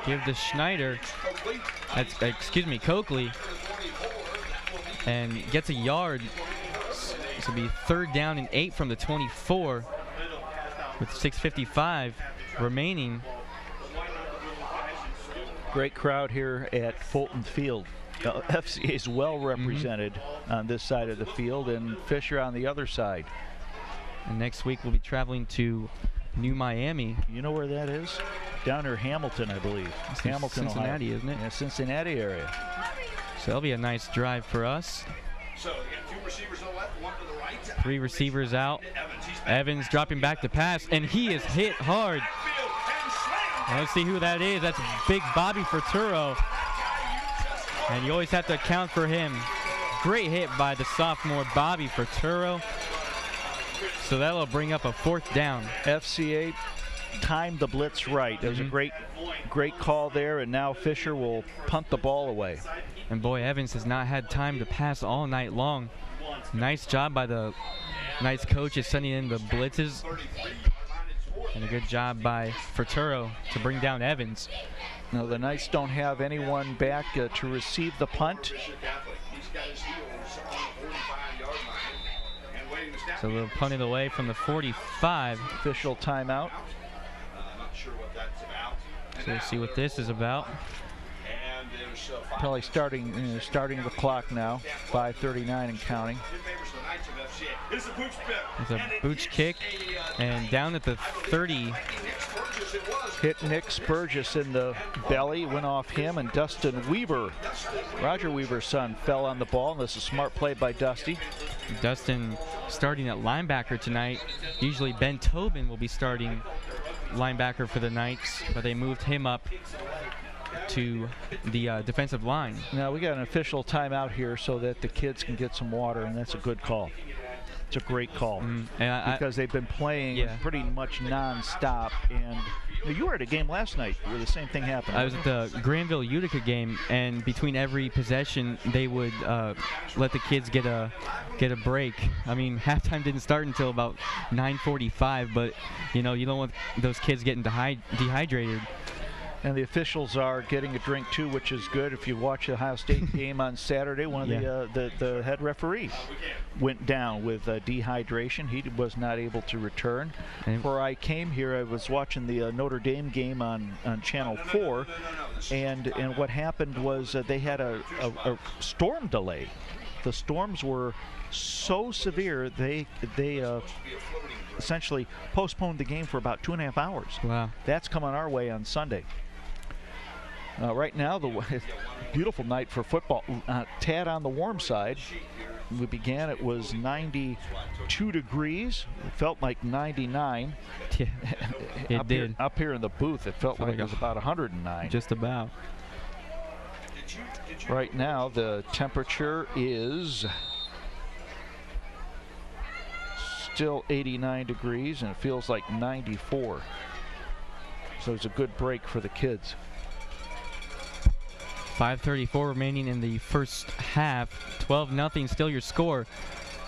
Give to Schneider. That's, Coakley. And gets a yard. So it'll be 3rd down and 8 from the 24 with 6:55 remaining. Great crowd here at Fulton Field. FCA is well represented on this side of the field, and Fisher on the other side. And next week we'll be traveling to New Miami. You know where that is? Down near Hamilton, I believe. It's Hamilton, Cincinnati, Ohio. isn't it? Yeah, Cincinnati area. So that'll be a nice drive for us. So they got 2 receivers on the left, 1 to the right. 3 receivers out. Evans dropping back to pass, and he is hit hard. Let's see who that is. That's big Bobby Ferturo. And you always have to account for him. Great hit by the sophomore Bobby Ferturo. So that'll bring up a 4th down. FCA timed the blitz right. It was a great call there, and now Fisher will punt the ball away. And boy, Evans has not had time to pass all night long. Nice job by the Knights coaches sending in the blitzes. And a good job by Ferturo to bring down Evans. Now the Knights don't have anyone back to receive the punt. So they'll punt it away from the 45. Official timeout. Not sure what that's about. So we'll see what this is about. And there's Probably starting the clock now. 5:39 and counting. It's a booch pick. It's a booch kick, and down at the 30. Hit Nick Spurgis in the belly, went off him, and Dustin Weaver, Roger Weaver's son, fell on the ball. And this is a smart play by Dusty. Dustin starting at linebacker tonight. Usually Ben Tobin will be starting linebacker for the Knights, but they moved him up to the defensive line. Now we got an official timeout here so that the kids can get some water, and that's a good call. It's a great call because they've been playing pretty much non-stop. And you were at a game last night where the same thing happened. I was at the Granville Utica game, and between every possession, they would let the kids get a break. I mean, halftime didn't start until about 9:45, but you know, you don't want those kids getting dehydrated. And the officials are getting a drink too, which is good. If you watch the Ohio State game on Saturday, one of the head referee went down with dehydration. He was not able to return. Before I came here, I was watching the Notre Dame game on Channel 4, and what happened was they had a storm delay. The storms were so severe they essentially postponed the game for about 2.5 hours. Wow. That's coming our way on Sunday. Right now, the beautiful night for football. Tad on the warm side. We began, it was 92 degrees. It felt like 99. Yeah, it did. Up here in the booth, it felt like it was about 109. Just about. Right now, the temperature is still 89 degrees, and it feels like 94. So it's a good break for the kids. 5:34 remaining in the first half. 12-0 still your score.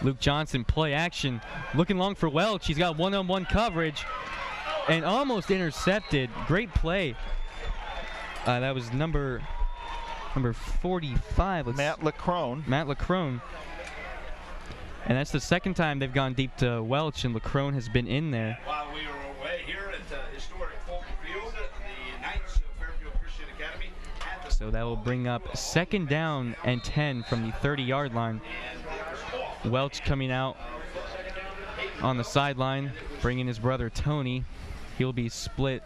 Luke Johnson, play action. Looking long for Welch. He's got one-on-one coverage and almost intercepted. Great play. That was number 45. Matt Lacrone. Matt Lacrone. And that's the second time they've gone deep to Welch, and Lacrone has been in there. While we are away here at historic Fulton Field, the Knights of Fairfield Christian Academy had the So that will bring up second down and 10 from the 30-yard line. Welch coming out on the sideline, bringing his brother Tony. He'll be split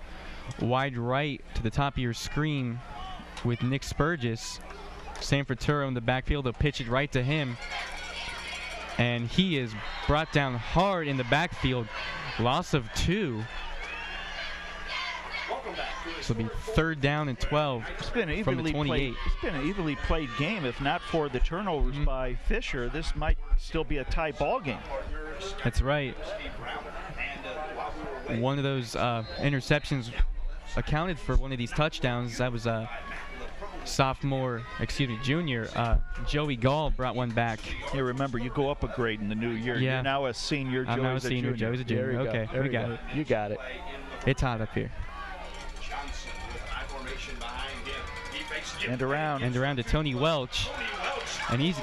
wide right to the top of your screen with Nick Spurgis. Sanford Turo in the backfield. They'll pitch it right to him. And he is brought down hard in the backfield. Loss of 2. This will be third down and 12 from the 28. It's been an evenly played game. If not for the turnovers by Fisher, this might still be a tie ball game. That's right. One of those interceptions accounted for one of these touchdowns. That was a junior. Joey Gall brought one back. Yeah, remember, you go up a grade in the new year. Yeah. You're now a senior. I'm now a senior. junior. Joey's a junior. Okay, we got it. You got it. It's hot up here. And around to Tony Welch. And he's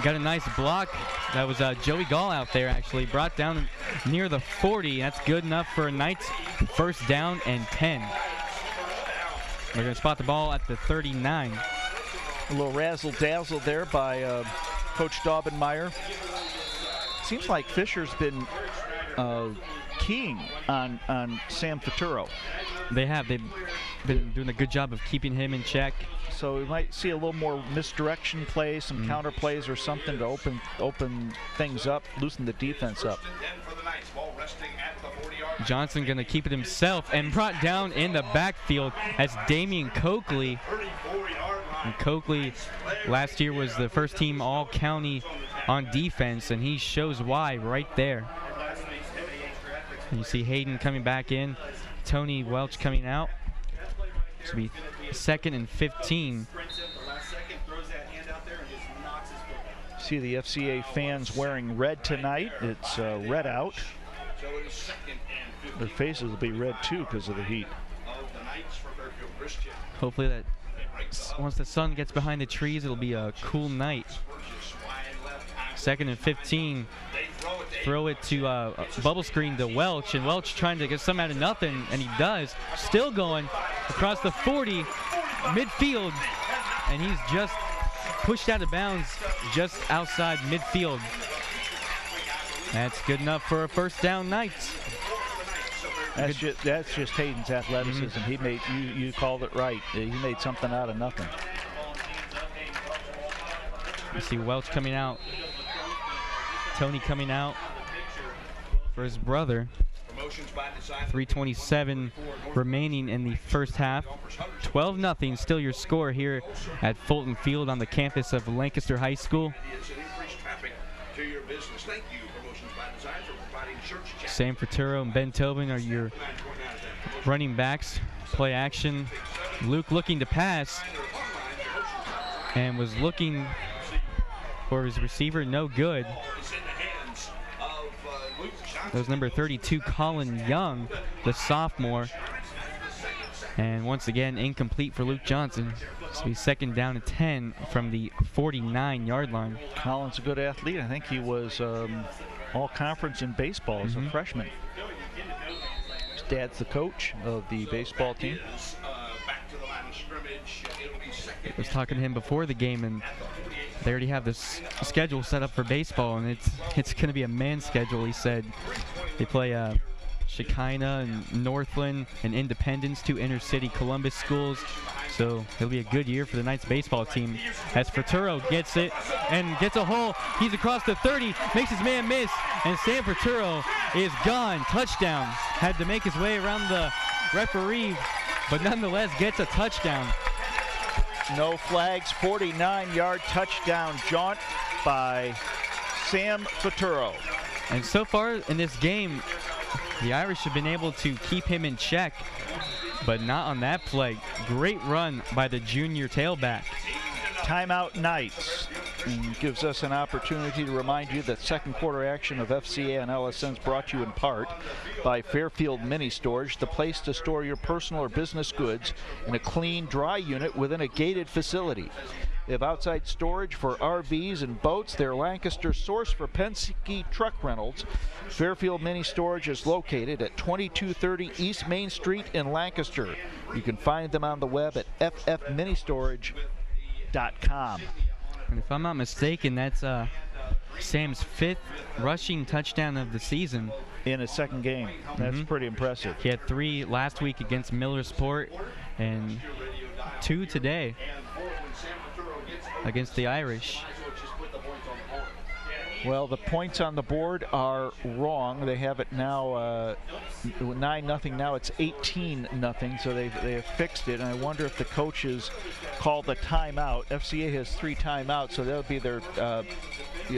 got a nice block. That was Joey Gall out there, actually. Brought down near the 40. That's good enough for a Knights first down and 10. They're going to spot the ball at the 39. A little razzle-dazzle there by Coach Daubenmeyer. Seems like Fisher's been keying on Sam Faturo. They have. They've been doing a good job of keeping him in check. So we might see a little more misdirection plays, some counter plays or something to open things up, loosen the defense up. Johnson going to keep it himself and brought down in the backfield as Damian Coakley. And Coakley last year was the first team all-county on defense, and he shows why right there. And you see Hayden coming back in, Tony Welch coming out. This will be second and 15. See the FCA fans wearing red tonight. It's red out. Their faces will be red too because of the heat. Hopefully that once the sun gets behind the trees, it'll be a cool night. Second and 15. throw it to bubble screen to Welch, and Welch trying to get some out of nothing, and he does. Still going across the 40, midfield, and he's just pushed out of bounds just outside midfield. That's good enough for a first down, Knights. That's just Hayden's athleticism. He made you called it right. He made something out of nothing. You see Welch coming out, Tony coming out for his brother. 3:27 remaining in the first half. 12-0, still your score here at Fulton Field on the campus of Lancaster High School. Sam Fraturo and Ben Tobin are your running backs. Play action. Luke looking to pass and was looking for his receiver, no good. That was number 32, Colin Young, the sophomore. And once again, incomplete for Luke Johnson. So he's second down and 10 from the 49-yard line. Colin's a good athlete. I think he was all-conference in baseball as a freshman. His dad's the coach of the baseball team. I was talking to him before the game, and they already have this schedule set up for baseball, and it's going to be a man schedule, he said. They play Shekinah and Northland and Independence, two inner-city Columbus schools. So it'll be a good year for the Knights baseball team. As Fraturo gets it and gets a hole, he's across the 30, makes his man miss, and Sam Fraturo is gone. Touchdown. Had to make his way around the referee, but nonetheless gets a touchdown. No flags, 49-yard touchdown jaunt by Sam Fraturo. And so far in this game, the Irish have been able to keep him in check, but not on that play. Great run by the junior tailback. Timeout, Knights. And gives us an opportunity to remind you that second quarter action of FCA and LSN is brought to you in part by Fairfield Mini Storage, the place to store your personal or business goods in a clean, dry unit within a gated facility. They have outside storage for RVs and boats. They're Lancaster's source for Penske truck rentals. Fairfield Mini Storage is located at 2230 East Main Street in Lancaster. You can find them on the web at ffministorage.com. And if I'm not mistaken, that's Sam's 5th rushing touchdown of the season. In his second game. That's pretty impressive. He had 3 last week against Millersport and 2 today against the Irish. Well, the points on the board are wrong. They have it now 9-0. Now it's 18-0. So they have fixed it. And I wonder if the coaches called the timeout. FCA has 3 timeouts, so that would be their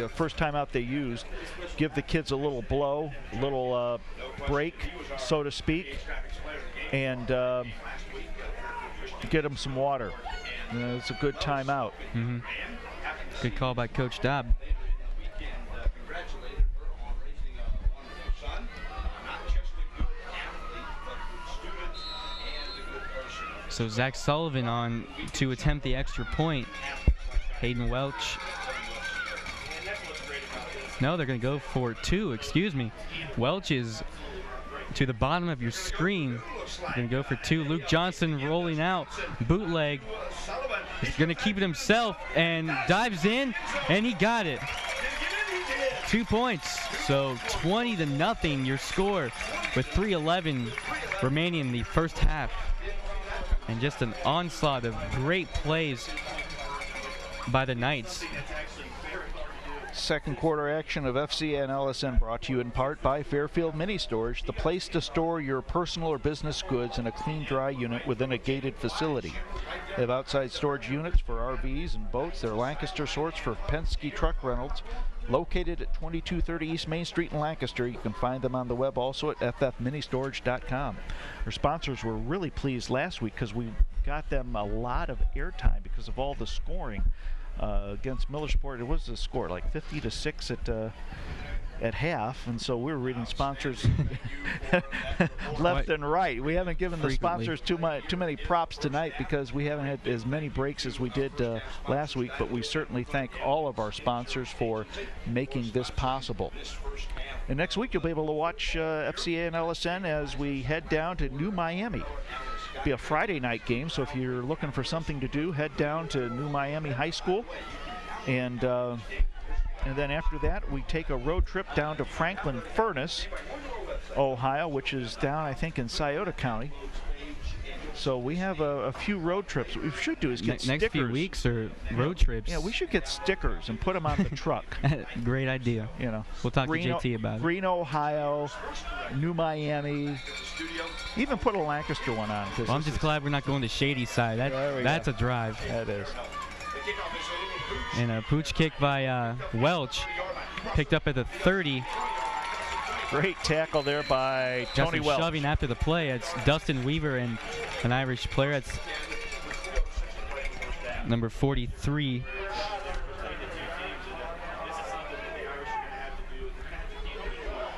first timeout they used. Give the kids a little blow, a little break, so to speak, and get them some water. It's a good timeout. Good call by Coach Dobb. So Zach Sullivan on to attempt the extra point. Hayden Welch. No, they're going to go for 2, excuse me. Welch is to the bottom of your screen. They're going to go for 2. Luke Johnson rolling out. Bootleg. He's going to keep it himself and dives in, and he got it. 2 points. So 20-0 your score with 3:11 remaining in the first half. And just an onslaught of great plays by the Knights. Second quarter action of FCA and LSN brought to you in part by Fairfield Mini Storage, the place to store your personal or business goods in a clean, dry unit within a gated facility. They have outside storage units for RVs and boats. They're Lancaster source for Penske truck rentals. Located at 2230 East Main Street in Lancaster. You can find them on the web also at ffministorage.com. Our sponsors were really pleased last week because we got them a lot of airtime because of all the scoring against Millersport. It was a score like 50-6 at half, and so we were reading sponsors left and right. We haven't given the sponsors too many props tonight because we haven't had as many breaks as we did last week, but we certainly thank all of our sponsors for making this possible. And next week you'll be able to watch FCA and LSN as we head down to New Miami. It'll be a Friday night game, so if you're looking for something to do, head down to New Miami High School. And then after that, we take a road trip down to Franklin Furnace, Ohio, which is down, I think, in Scioto County. So we have a few road trips. What we should do is get stickers. Next few weeks are road trips. Yeah, we should get stickers and put them on the truck. Great idea. You know, we'll talk to JT about it. Green, Ohio, New Miami. Even put a Lancaster one on. Well, I'm just glad we're not going to Shady Side. That's a drive. That is. And a pooch kick by Welch, picked up at the 30. Great tackle there by Tony Welch. Shoving after the play. It's Dustin Weaver and an Irish player. It's number 43.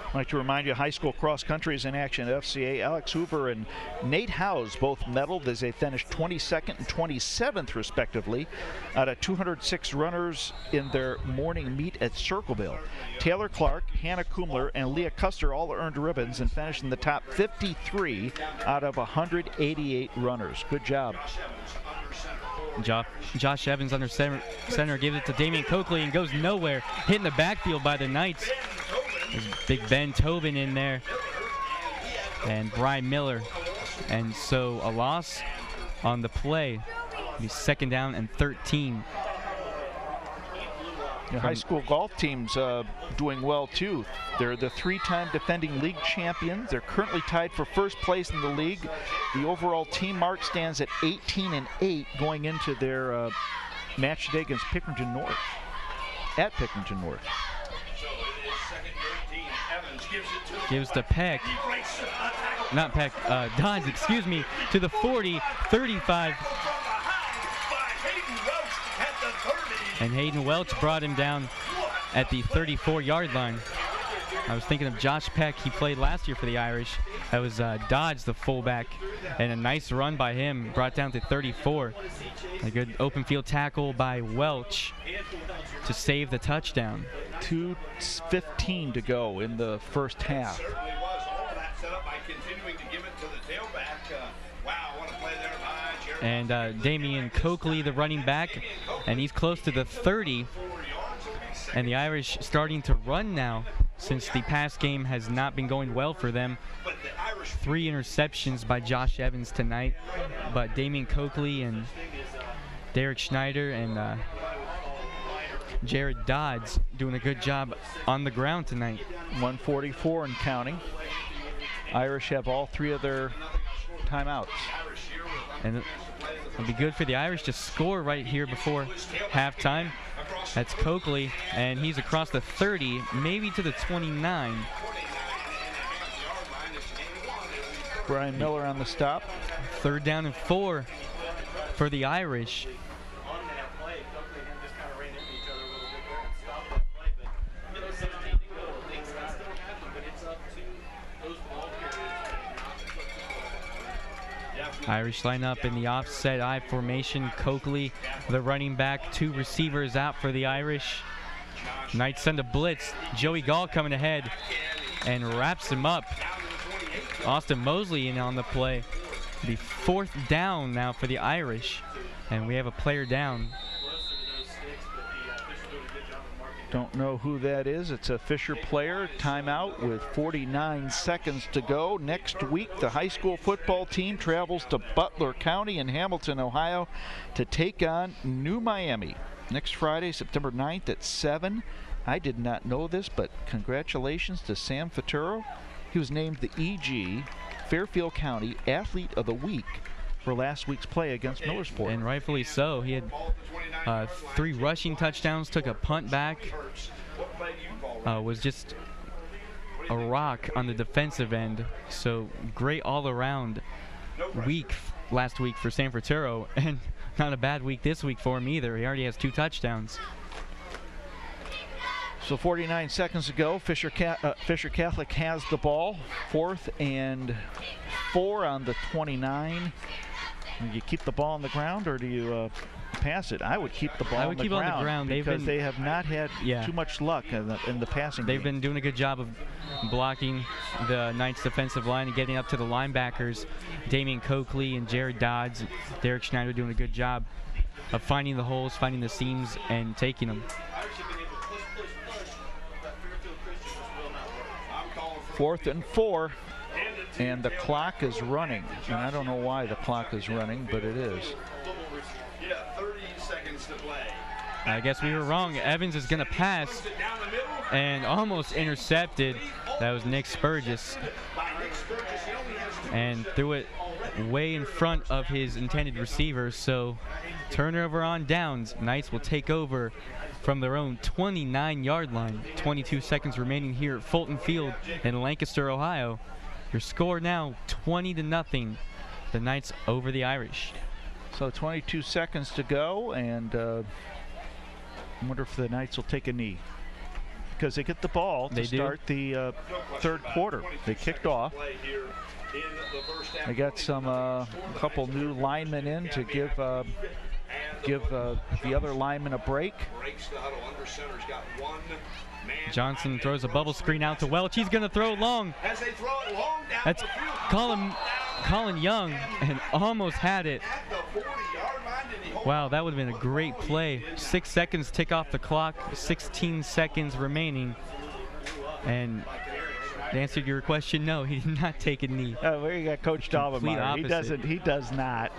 I'd like to remind you, high school cross country is in action at FCA. Alex Hoover and Nate Howes both medaled as they finished 22nd and 27th, respectively, out of 206 runners in their morning meet at Circleville. Taylor Clark, Hannah Kumler, and Leah Custer all earned ribbons and finished in the top 53 out of 188 runners. Good job. Josh Evans under center gives it to Damian Coakley and goes nowhere. Hit in the backfield by the Knights. There's Big Ben Tobin in there and Brian Miller. And so a loss on the play. He's second down and 13. The high school golf team's doing well too. They're the three-time defending league champions. They're currently tied for first place in the league. The overall team mark stands at 18-8 going into their match today against Pickerington North. At Pickerington North. Gives to Peck. Not Peck, Dodds, excuse me, to the 40, 35. And Hayden Welch brought him down at the 34-yard line. I was thinking of Josh Peck. He played last year for the Irish. That was Dodge, the fullback, and a nice run by him, brought down to 34. A good open field tackle by Welch to save the touchdown. 2:15 to go in the first half. And Damian Coakley, the running back, and he's close to the 30. And the Irish starting to run now since the pass game has not been going well for them. 3 interceptions by Josh Evans tonight, but Damian Coakley and Derek Schneider and Jared Dodds doing a good job on the ground tonight. 144 and counting. Irish have all 3 of their timeouts. And it'll be good for the Irish to score right here before halftime. That's Coakley, and he's across the 30, maybe to the 29. Brian Miller on the stop. 3rd down and 4 for the Irish. Irish line up in the offset I formation. Coakley, the running back, 2 receivers out for the Irish. Knights send a blitz. Joey Gall coming ahead and wraps him up. Austin Mosley in on the play. The 4th down now for the Irish, and we have a player down. Don't know who that is. It's a Fisher player. Timeout with 49 seconds to go. Next week, the high school football team travels to Butler County in Hamilton, Ohio to take on New Miami. Next Friday, September 9th at 7. I did not know this, but congratulations to Sam Faturo. He was named the EG Fairfield County Athlete of the Week for last week's play against Millersport. And rightfully so. He had 3 rushing touchdowns, took a punt back, was just a rock on the defensive end. So great all-around week last week for San Fratero, and not a bad week this week for him either. He already has 2 touchdowns. So 49 seconds to go. Fisher Catholic has the ball. 4th and 4 on the 29. You keep the ball on the ground, or do you pass it? I would keep the ball I would keep it on the ground because they have not had too much luck in the passing They've game. been doing a good job of blocking the Knights defensive line and getting up to the linebackers. Damian Coakley and Jared Dodds, Derek Schneider doing a good job of finding the holes, finding the seams, and taking them. 4th and 4, and the clock is running. And I don't know why the clock is running, but it is. Yeah, 30 seconds to play. I guess we were wrong. Evans is going to pass and almost intercepted. That was Nick Spurgis. And threw it way in front of his intended receiver. So turnover on downs. Knights will take over from their own 29-yard line. 22 seconds remaining here at Fulton Field in Lancaster, Ohio. Your score now 20-0. The Knights over the Irish. So 22 seconds to go, and I wonder if the Knights will take a knee, because they get the ball to start the third quarter. They kicked off. They got some couple new linemen in to give the other lineman a break. Johnson throws a bubble screen out to Welch. He's going to throw long. That's Colin Young, and almost had it. Wow, that would have been a great play. 6 seconds tick off the clock, 16 seconds remaining. And to answer your question, no, he did not take a knee. Oh, there you got Coach Dalbenmeyer. He does not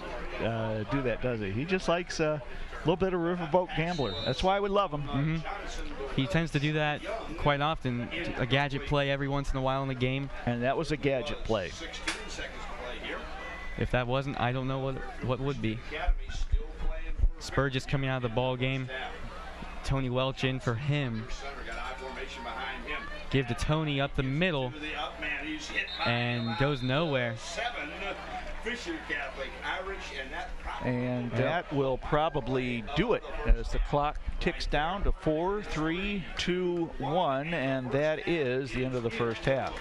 do that, does he? He just likes a little bit of riverboat gambler. That's why we love him. He tends to do that quite often, a gadget play every once in a while in the game. And that was a gadget play. If that wasn't, I don't know what would be. Spurgis coming out of the ball game. Tony Welch in for him. Give to Tony up the middle, and goes nowhere. And that will probably do it as the clock ticks down to 4, 3, 2, 1, and that is the end of the first half.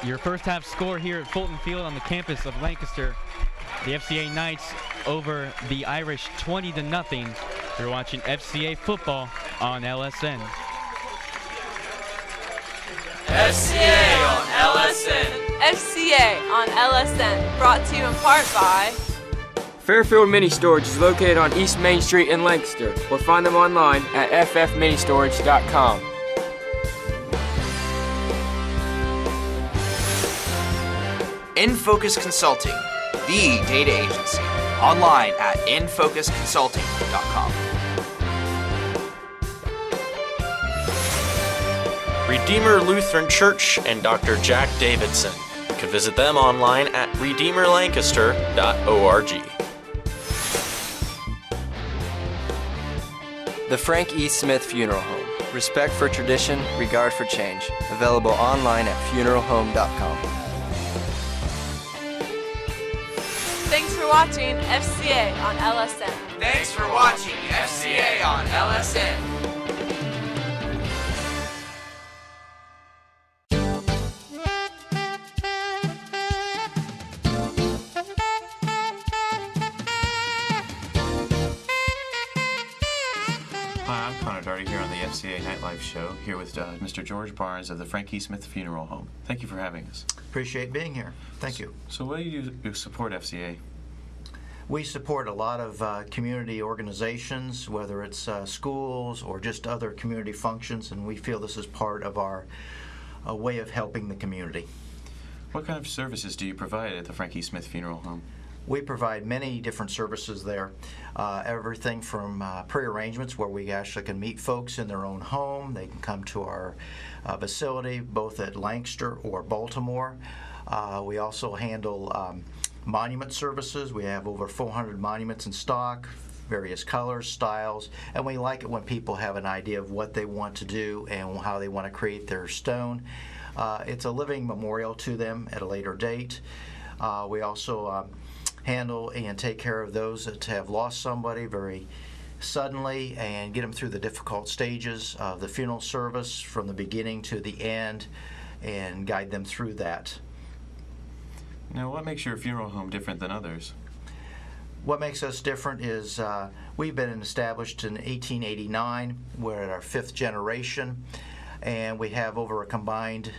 Your first half score here at Fulton Field on the campus of Lancaster. The FCA Knights over the Irish 20-0. You're watching FCA football on LSN. FCA on LSN. FCA on LSN. Brought to you in part by Fairfield Mini Storage is located on East Main Street in Lancaster, or find them online at ffministorage.com. In Focus Consulting, the data agency. Online at infocusconsulting.com. Redeemer Lutheran Church and Dr. Jack Davidson. You can visit them online at redeemerlancaster.org. The Frank E. Smith Funeral Home. Respect for tradition, regard for change. Available online at funeralhome.com. Thanks for watching FCA on LSN. Thanks for watching FCA on LSN. Hi, I'm Connor Darty here on the FCA Nightlife Show, here with Mr. George Barnes of the Frank E. Smith Funeral Home. Thank you for having us. Appreciate being here. Thank you. So what do you do to support FCA? We support a lot of community organizations, whether it's schools or just other community functions, and we feel this is part of our way of helping the community. What kind of services do you provide at the Frank E. Smith Funeral Home? We provide many different services there. Everything from pre-arrangements where we actually can meet folks in their own home. They can come to our facility both at Lancaster or Baltimore. We also handle monument services. We have over 400 monuments in stock, various colors, styles, and we like it when people have an idea of what they want to do and how they want to create their stone. It's a living memorial to them at a later date. We also handle and take care of those that have lost somebody very suddenly and get them through the difficult stages of the funeral service from the beginning to the end and guide them through that. Now, what makes your funeral home different than others? What makes us different is we've been established in 1889. We're at our 5th generation, and we have over a combined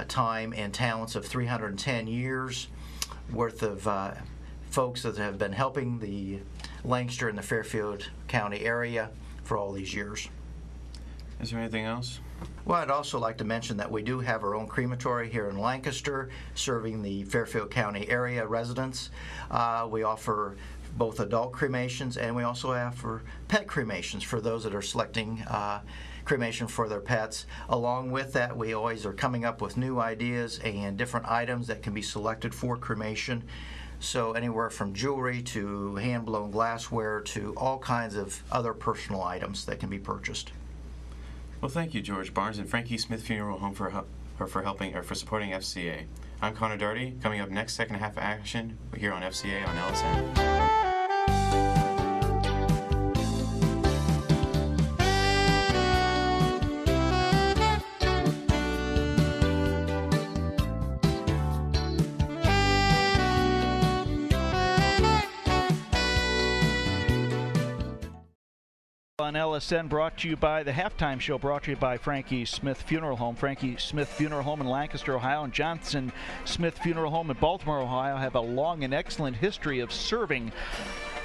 time and talents of 310 years worth of folks that have been helping the Lancaster and the Fairfield County area for all these years. Is there anything else? Well, I'd also like to mention that we do have our own crematory here in Lancaster, serving the Fairfield County area residents. We offer both adult cremations, and we also offer pet cremations for those that are selecting cremation for their pets. Along with that, we always are coming up with new ideas and different items that can be selected for cremation. So anywhere from jewelry to hand-blown glassware to all kinds of other personal items that can be purchased. Well, thank you, George Barnes and Frank E. Smith Funeral Home for supporting FCA. I'm Connor Darty. Coming up next, second half action here on FCA on LSN. On LSN, brought to you by the halftime show, brought to you by Frank E. Smith Funeral Home. Frank E. Smith Funeral Home in Lancaster, Ohio, and Johnson Smith Funeral Home in Baltimore, Ohio have a long and excellent history of serving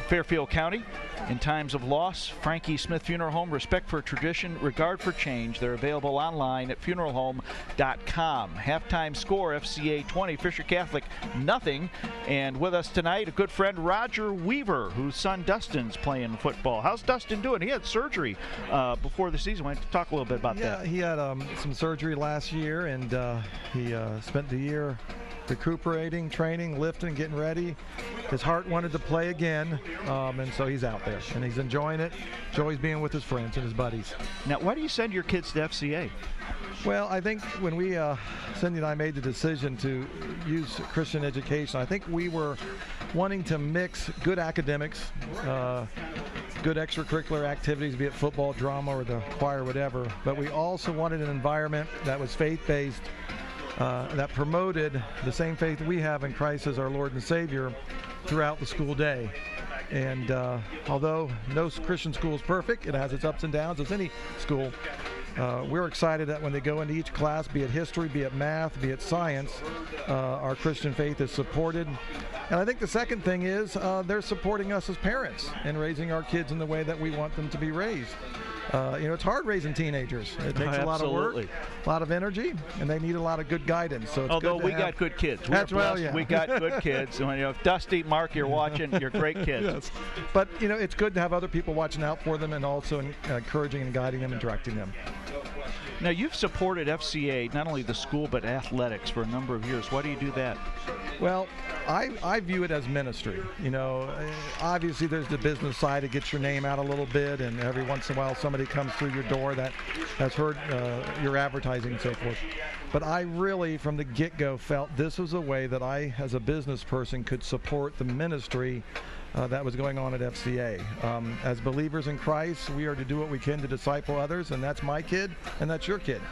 Fairfield County in times of loss. Frank E. Smith Funeral Home, respect for tradition, regard for change. They're available online at funeralhome.com. Halftime score, FCA 20, Fisher Catholic nothing. And with us tonight, a good friend, Roger Weaver, whose son Dustin's playing football. How's Dustin doing? He had surgery before the season. Why don't you talk a little bit about that? Yeah, he had some surgery last year, and he spent the year recuperating, training, lifting, getting ready. His heart wanted to play again, and so he's out there, and he's enjoying it. Enjoys being with his friends and his buddies. Now, why do you send your kids to FCA? Well, I think when we, Cindy and I made the decision to use Christian education, I think we were wanting to mix good academics, good extracurricular activities, be it football, drama, or the choir, whatever, but we also wanted an environment that was faith-based, that promoted the same faith we have in Christ as our Lord and Savior throughout the school day. And although no Christian school is perfect, it has its ups and downs as any school. We're excited that when they go into each class, be it history, be it math, be it science, our Christian faith is supported. And I think the second thing is they're supporting us as parents in raising our kids in the way that we want them to be raised. It's hard raising teenagers. It takes a lot of work, a lot of energy, and they need a lot of good guidance. So it's although good we got good kids. That's well, yeah. We got good kids. And if Dusty, Mark, you're watching, you're great kids. Yes. But, it's good to have other people watching out for them and also encouraging and guiding them and directing them. Now, you've supported FCA, not only the school, but athletics for a number of years. Why do you do that? Well, I view it as ministry. Obviously there's the business side. It gets your name out a little bit, and every once in a while somebody comes through your door that has heard your advertising and so forth. But I really, from the get-go, felt this was a way that I, as a business person, could support the ministry that was going on at FCA. As believers in Christ, we are to do what we can to disciple others, and that's my kid, and that's your kid.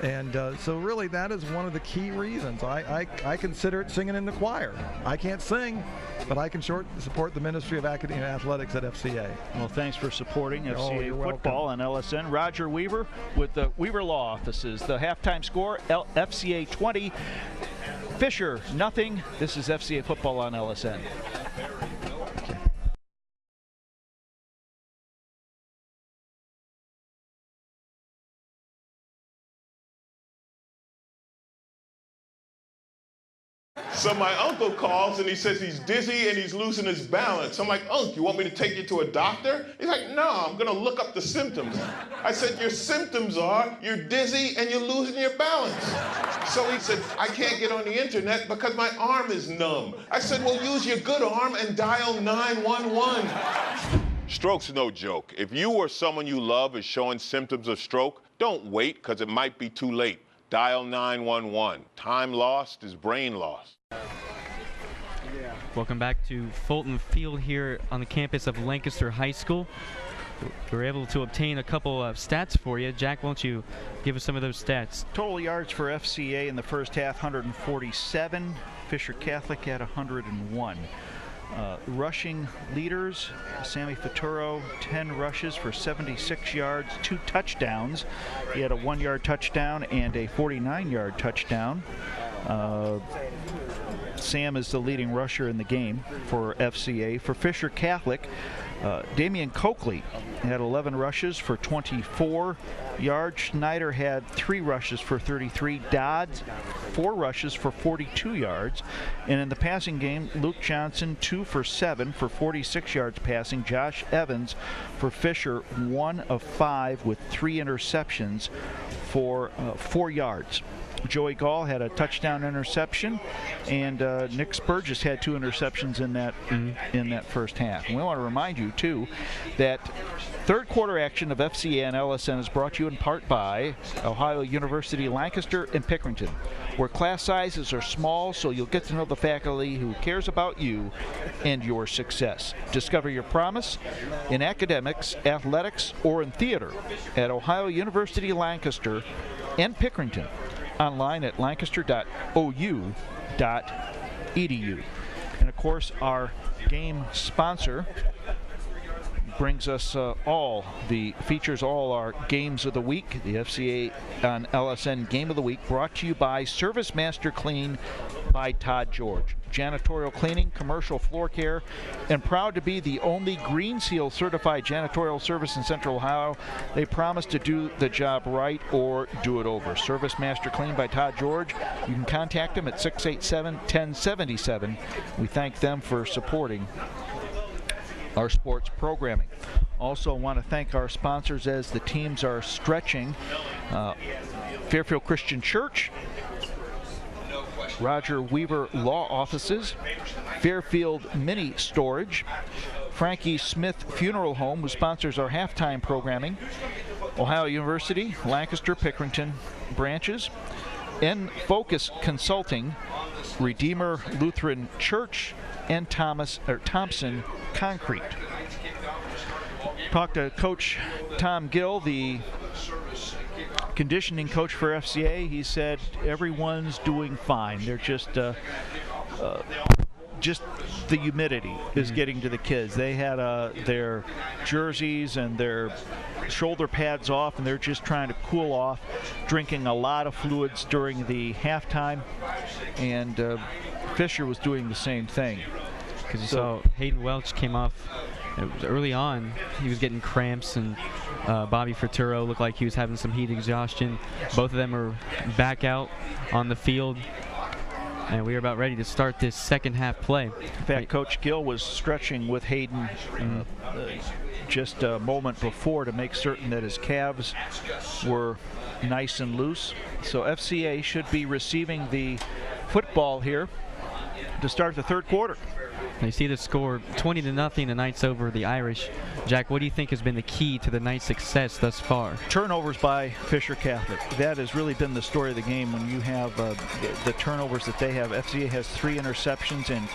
And so really that is one of the key reasons. I consider it singing in the choir. I can't sing, but I can support the Ministry of Athletics at FCA. Well, thanks for supporting FCA football welcome. on LSN. Roger Weaver with the Weaver Law Offices. The halftime score, FCA 20, Fisher nothing. This is FCA football on LSN. So my uncle calls and he says he's dizzy and he's losing his balance. I'm like, Unc, you want me to take you to a doctor? He's like, no, I'm gonna look up the symptoms. I said, your symptoms are you're dizzy and you're losing your balance. So he said, I can't get on the internet because my arm is numb. I said, well, use your good arm and dial 911. Stroke's no joke. If you or someone you love is showing symptoms of stroke, don't wait because it might be too late. Dial 911. Time lost is brain lost. Welcome back to Fulton Field here on the campus of Lancaster High School. we were able to obtain a couple of stats for you. Jack, won't you give us some of those stats? Total yards for FCA in the first half, 147. Fisher Catholic had 101. Rushing leaders, Sammy Faturo, 10 rushes for 76 yards, 2 touchdowns. He had a 1-yard touchdown and a 49-yard touchdown. Sam is the leading rusher in the game for FCA. For Fisher Catholic, Damian Coakley had 11 rushes for 24 yards. Schneider had 3 rushes for 33. Dodds, 4 rushes for 42 yards. And in the passing game, Luke Johnson, 2 for 7 for 46 yards passing. Josh Evans for Fisher, 1 of 5 with 3 interceptions for 4 yards. Joey Gall had a touchdown interception, and Nick Spurgis had 2 interceptions in that first half. And we want to remind you, too, that third quarter action of FCA and LSN is brought to you in part by Ohio University, Lancaster, and Pickerington, where class sizes are small, so you'll get to know the faculty who cares about you and your success. Discover your promise in academics, athletics, or in theater at Ohio University, Lancaster, and Pickerington. Online at lancaster.ou.edu. And of course, our game sponsor brings us features all our games of the week. The FCA on LSN Game of the Week brought to you by Service Master Clean by Todd George. Janitorial cleaning, commercial floor care, and proud to be the only Green Seal certified janitorial service in Central Ohio. They promise to do the job right or do it over. Service Master Clean by Todd George. You can contact them at 687-1077. We thank them for supporting our sports programming. Also want to thank our sponsors as the teams are stretching. Fairfield Christian Church, Roger Weaver Law Offices, Fairfield Mini Storage, Frankie Smith Funeral Home, who sponsors our halftime programming, Ohio University, Lancaster, Pickerington branches, N Focus Consulting, Redeemer Lutheran Church, and Thompson Concrete. Talked to Coach Tom Gill, the conditioning coach for FCA. He said everyone's doing fine. They're just the humidity is getting to the kids. They had their jerseys and their shoulder pads off, and they're just trying to cool off, drinking a lot of fluids during the halftime. And Fisher was doing the same thing. Because you saw Hayden Welch came off early on. He was getting cramps, and Bobby Fraturo looked like he was having some heat exhaustion. Both of them are back out on the field, and we are about ready to start this second half play. In fact, Coach Gill was stretching with Hayden just a moment before to make certain that his calves were nice and loose. So FCA should be receiving the football here to start the third quarter. They see the score 20-0. The Knights over the Irish. Jack, what do you think has been the key to the Knights' success thus far? Turnovers by Fisher Catholic. That has really been the story of the game. When you have the turnovers that they have, FCA has 3 interceptions, and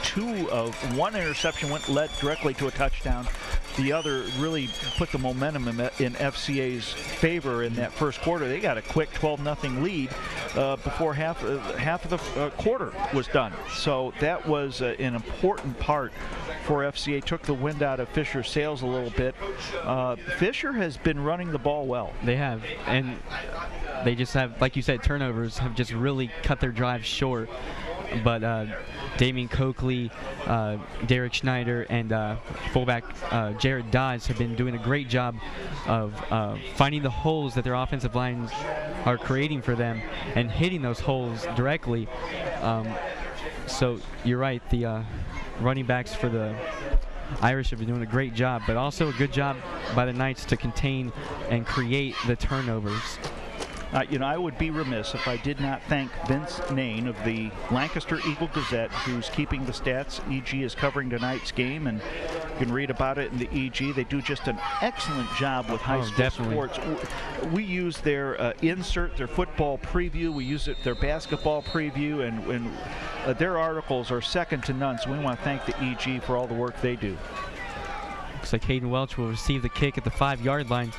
1 interception led directly to a touchdown. The other really put the momentum in FCA's favor in that first quarter. They got a quick 12-0 lead before half of the quarter was done. So that was an important part for FCA. Took the wind out of Fisher's sails a little bit. Fisher has been running the ball well. They have, and they just have, like you said, turnovers have just really cut their drive short. But Damian Coakley, Derek Schneider, and fullback Jared Dodds have been doing a great job of finding the holes that their offensive lines are creating for them and hitting those holes directly. So you're right, the running backs for the Irish have been doing a great job, but also a good job by the Knights to contain and create the turnovers. I would be remiss if I did not thank Vince Nain of the Lancaster Eagle Gazette, who's keeping the stats. EG is covering tonight's game, and you can read about it in the EG. They do just an excellent job with high school sports. We use their insert, their football preview. We use their basketball preview, and their articles are second to none. So we want to thank the EG for all the work they do. Looks like Hayden Welch will receive the kick at the 5-yard line.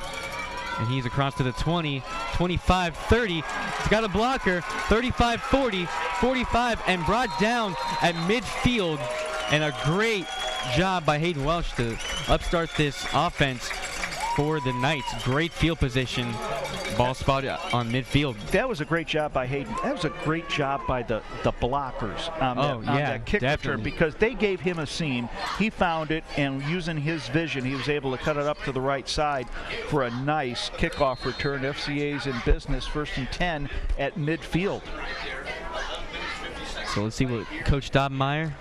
And he's across to the 20, 25, 30. He's got a blocker, 35, 40, 45, and brought down at midfield. And a great job by Hayden Welch to upstart this offense for the Knights. Great field position. Ball spotted on midfield. That was a great job by Hayden. That was a great job by the blockers on that kick return, because they gave him a seam. He found it, and using his vision, he was able to cut it up to the right side for a nice kickoff return. FCA's in business, 1st and 10 at midfield. So let's see what Coach Dobmeyer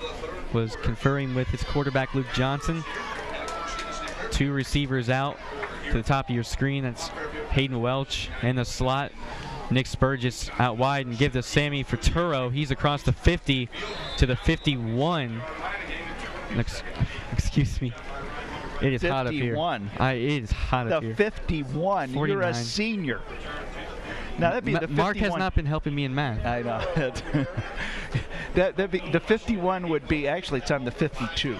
was conferring with his quarterback, Luke Johnson. 2 receivers out to the top of your screen. That's Hayden Welch in the slot. Nick Spurgis out wide, and give to Sammy Futuro. He's across the 50 to the 51. Excuse me. It is 51. Hot up here. It is hot up here. The 51. 49. You're a senior. Now that'd be the 51. Mark has not been helping me in math. I know. That'd be the 51 would be, actually it's on the 52.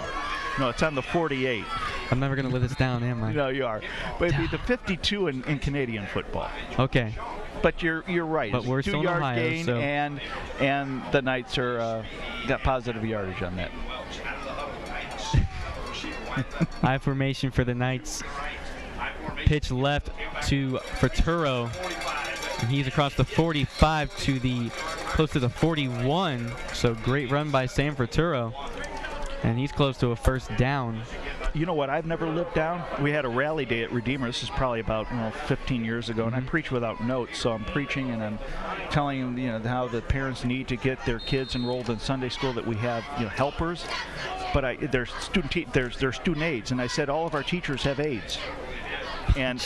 No, it's on the 48. I'm never going to live this down, am I? No, you are. But it'd be the 52 in Canadian football. Okay. But you're right. But we're still in Ohio, gain, so. and the Knights are got positive yardage on that. High formation for the Knights. Pitch left to Futuro. And he's across the 45 to the close to the 41. So great run by Sam Futuro. And he's close to a first down. You know what I've never lived down? We had a rally day at Redeemer. This is probably about 15 years ago, and I preach without notes. So I'm preaching and I'm telling them, how the parents need to get their kids enrolled in Sunday school. That we have, helpers, but there's student aides, and I said all of our teachers have aides. And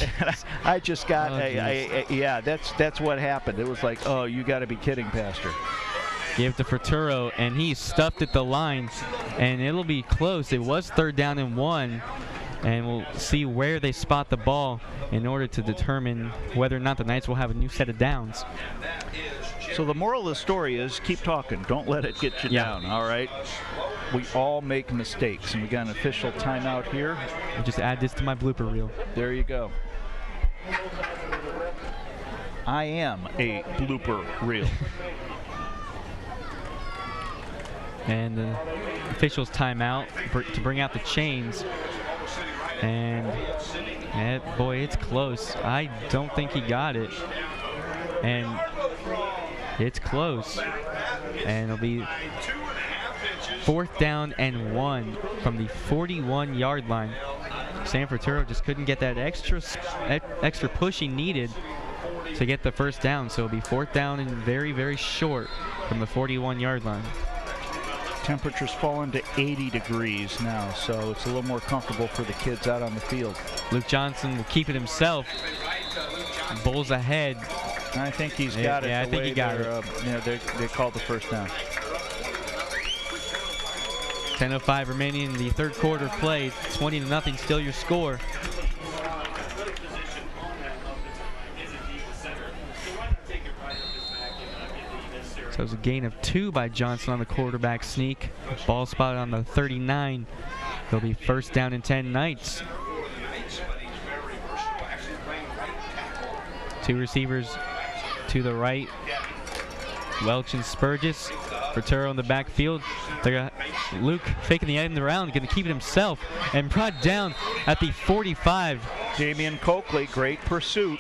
I just got that's what happened. It was like, oh, you got to be kidding, Pastor. Give to Futuro, and he's stuffed at the line, and it'll be close. It was 3rd down and 1, and we'll see where they spot the ball in order to determine whether or not the Knights will have a new set of downs. So the moral of the story is keep talking. Don't let it get you down, all right? We all make mistakes, and we got an official timeout here. I'll just add this to my blooper reel. There you go. I am a blooper reel. And the officials timeout to bring out the chains. And boy, it's close. I don't think he got it. And it's close. And it'll be 4th down and 1 from the 41-yard line. Sam Futuro just couldn't get that extra push he needed to get the first down. So it'll be 4th down and very, very short from the 41-yard line. Temperature's fallen to 80 degrees now, so it's a little more comfortable for the kids out on the field. Luke Johnson will keep it himself. Bulls ahead. I think he's got it. Yeah, I think he got it. They called the first down. 10:05 remaining in the 3rd quarter play. 20-0, still your score. So it was a gain of 2 by Johnson on the quarterback sneak. Ball spotted on the 39. It'll be 1st down and 10 Knights. 2 receivers to the right. Welch and Spurgis. Futuro in the backfield. Luke faking the end around, going to keep it himself, and brought down at the 45. Damian Coakley, great pursuit.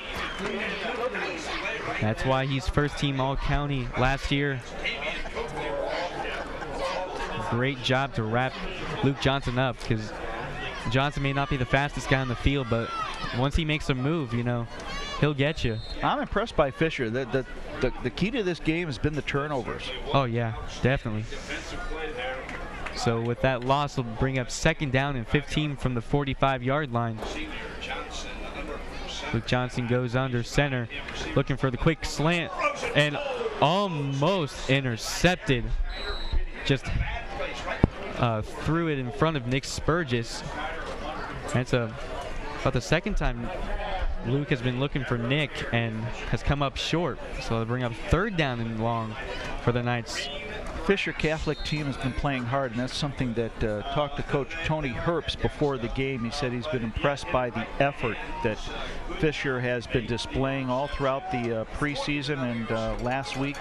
That's why he's first-team All-County last year. Great job to wrap Luke Johnson up, because Johnson may not be the fastest guy on the field, but once he makes a move, he'll get you. I'm impressed by Fisher. The key to this game has been the turnovers. Oh, yeah, definitely. So with that loss, will bring up 2nd down and 15 from the 45-yard line. Luke Johnson goes under center, looking for the quick slant, and almost intercepted. Just threw it in front of Nick Spurgis. That's about the 2nd time Luke has been looking for Nick and has come up short. So they'll bring up 3rd down and long for the Knights. Fisher Catholic team has been playing hard, and that's something that talked to Coach Tony Herbst before the game. He said he's been impressed by the effort that Fisher has been displaying all throughout the preseason, and last week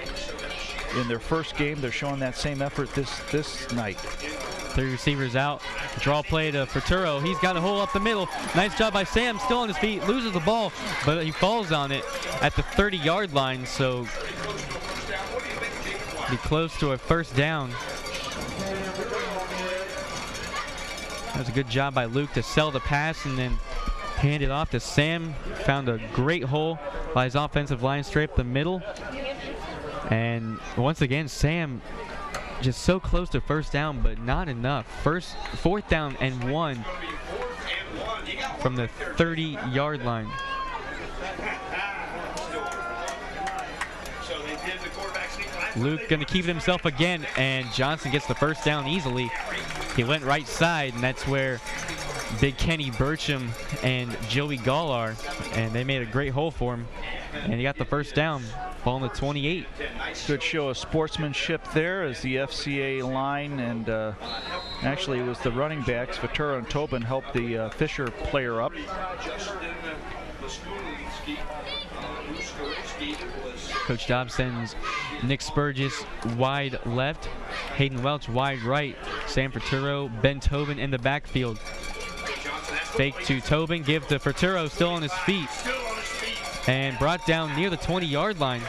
in their first game, they're showing that same effort this night. 3 receivers out. Draw play to Ferturo. He's got a hole up the middle. Nice job by Sam. Still on his feet. Loses the ball, but he falls on it at the 30-yard line. So be close to a first down. That was a good job by Luke to sell the pass and then hand it off to Sam. Found a great hole by his offensive line straight up the middle. And once again, Sam just so close to first down, but not enough. Fourth down and 1 from the 30-yard line. Luke going to keep it himself again, and Johnson gets the first down easily. He went right side, and that's where Big Kenny Burcham and Joey Gall are, and they made a great hole for him, and he got the first down. Ball on the 28. Good show of sportsmanship there as the FCA line, and actually it was the running backs, Ventura and Tobin, helped the Fisher player up. Coach Dobbs sends Nick Spurgis wide left, Hayden Welch wide right, Sam Ferturo, Ben Tobin in the backfield. Fake to Tobin, give to Ferturo, still on his feet, and brought down near the 20-yard line.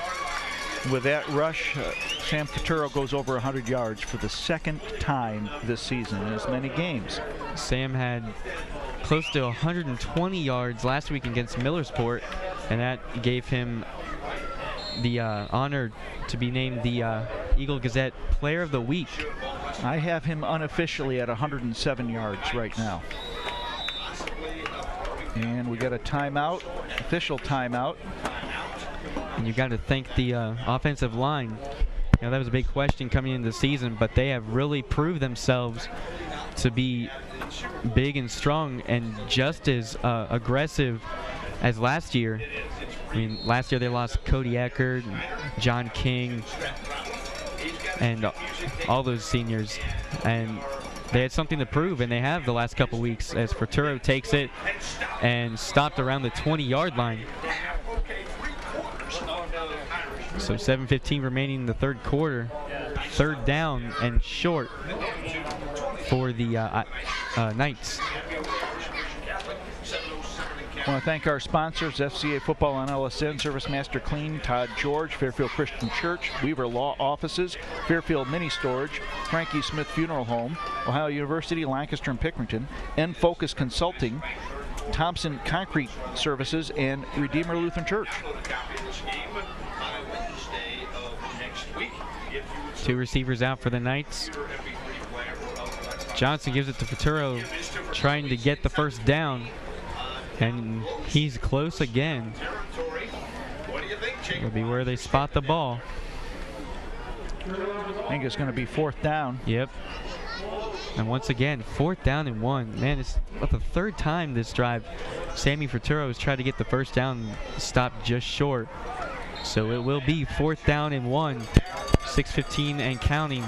With that rush, Sam Ferturo goes over 100 yards for the second time this season in as many games. Sam had close to 120 yards last week against Millersport, and that gave him the honor to be named the Eagle Gazette Player of the Week. I have him unofficially at 107 yards right now. And we got a timeout, official timeout. And you got to thank the offensive line. You know, that was a big question coming into the season, but they have really proved themselves to be big and strong and just as aggressive as last year. I mean, last year they lost Cody Eckert, John King, and all those seniors. And they had something to prove, and they have the last couple weeks as Ferturo takes it and stopped around the 20-yard line. So 7:15 remaining in the third quarter. Third down and short for the Knights. I want to thank our sponsors, FCA Football on LSN, Service Master Clean, Todd George, Fairfield Christian Church, Weaver Law Offices, Fairfield Mini Storage, Frankie Smith Funeral Home, Ohio University, Lancaster and Pickerington, N-Focus Consulting, Thompson Concrete Services, and Redeemer Lutheran Church. 2 receivers out for the Knights. Johnson gives it to Ferturo, trying to get the first down. And he's close again. It'll be where they spot the ball. I think it's going to be fourth down. Yep. And once again, 4th down and 1. Man, it's about the third time this drive Sammy Ferturo has tried to get the first down and stopped just short. So it will be 4th down and 1. 6:15 and counting.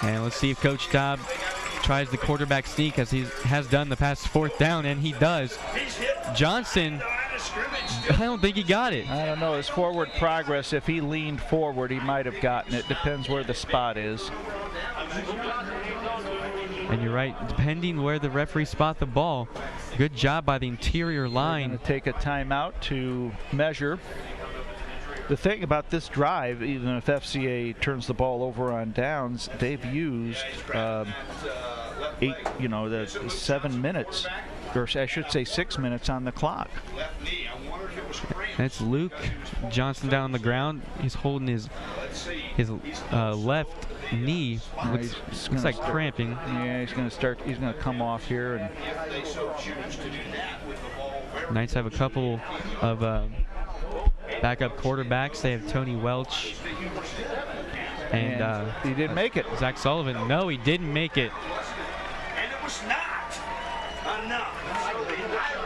And let's see if Coach Dobb tries the quarterback sneak as he has done the past 4th down, and he does. Johnson, I don't think he got it. I don't know. His forward progress, if he leaned forward, he might have gotten it. Depends where the spot is. And you're right, depending where the referee spot the ball. Good job by the interior line. We're going to take a timeout to measure. The thing about this drive, even if FCA turns the ball over on downs, they've used 7 minutes, or I should say 6 minutes on the clock. That's Luke Johnson down on the ground. He's holding his left knee. Looks like cramping. Yeah, he's going to start. He's going to come off here. And Knights have a couple of backup quarterbacks. They have Tony Welch and he didn't make it. Zach Sullivan. No, he didn't make it. And it was not enough.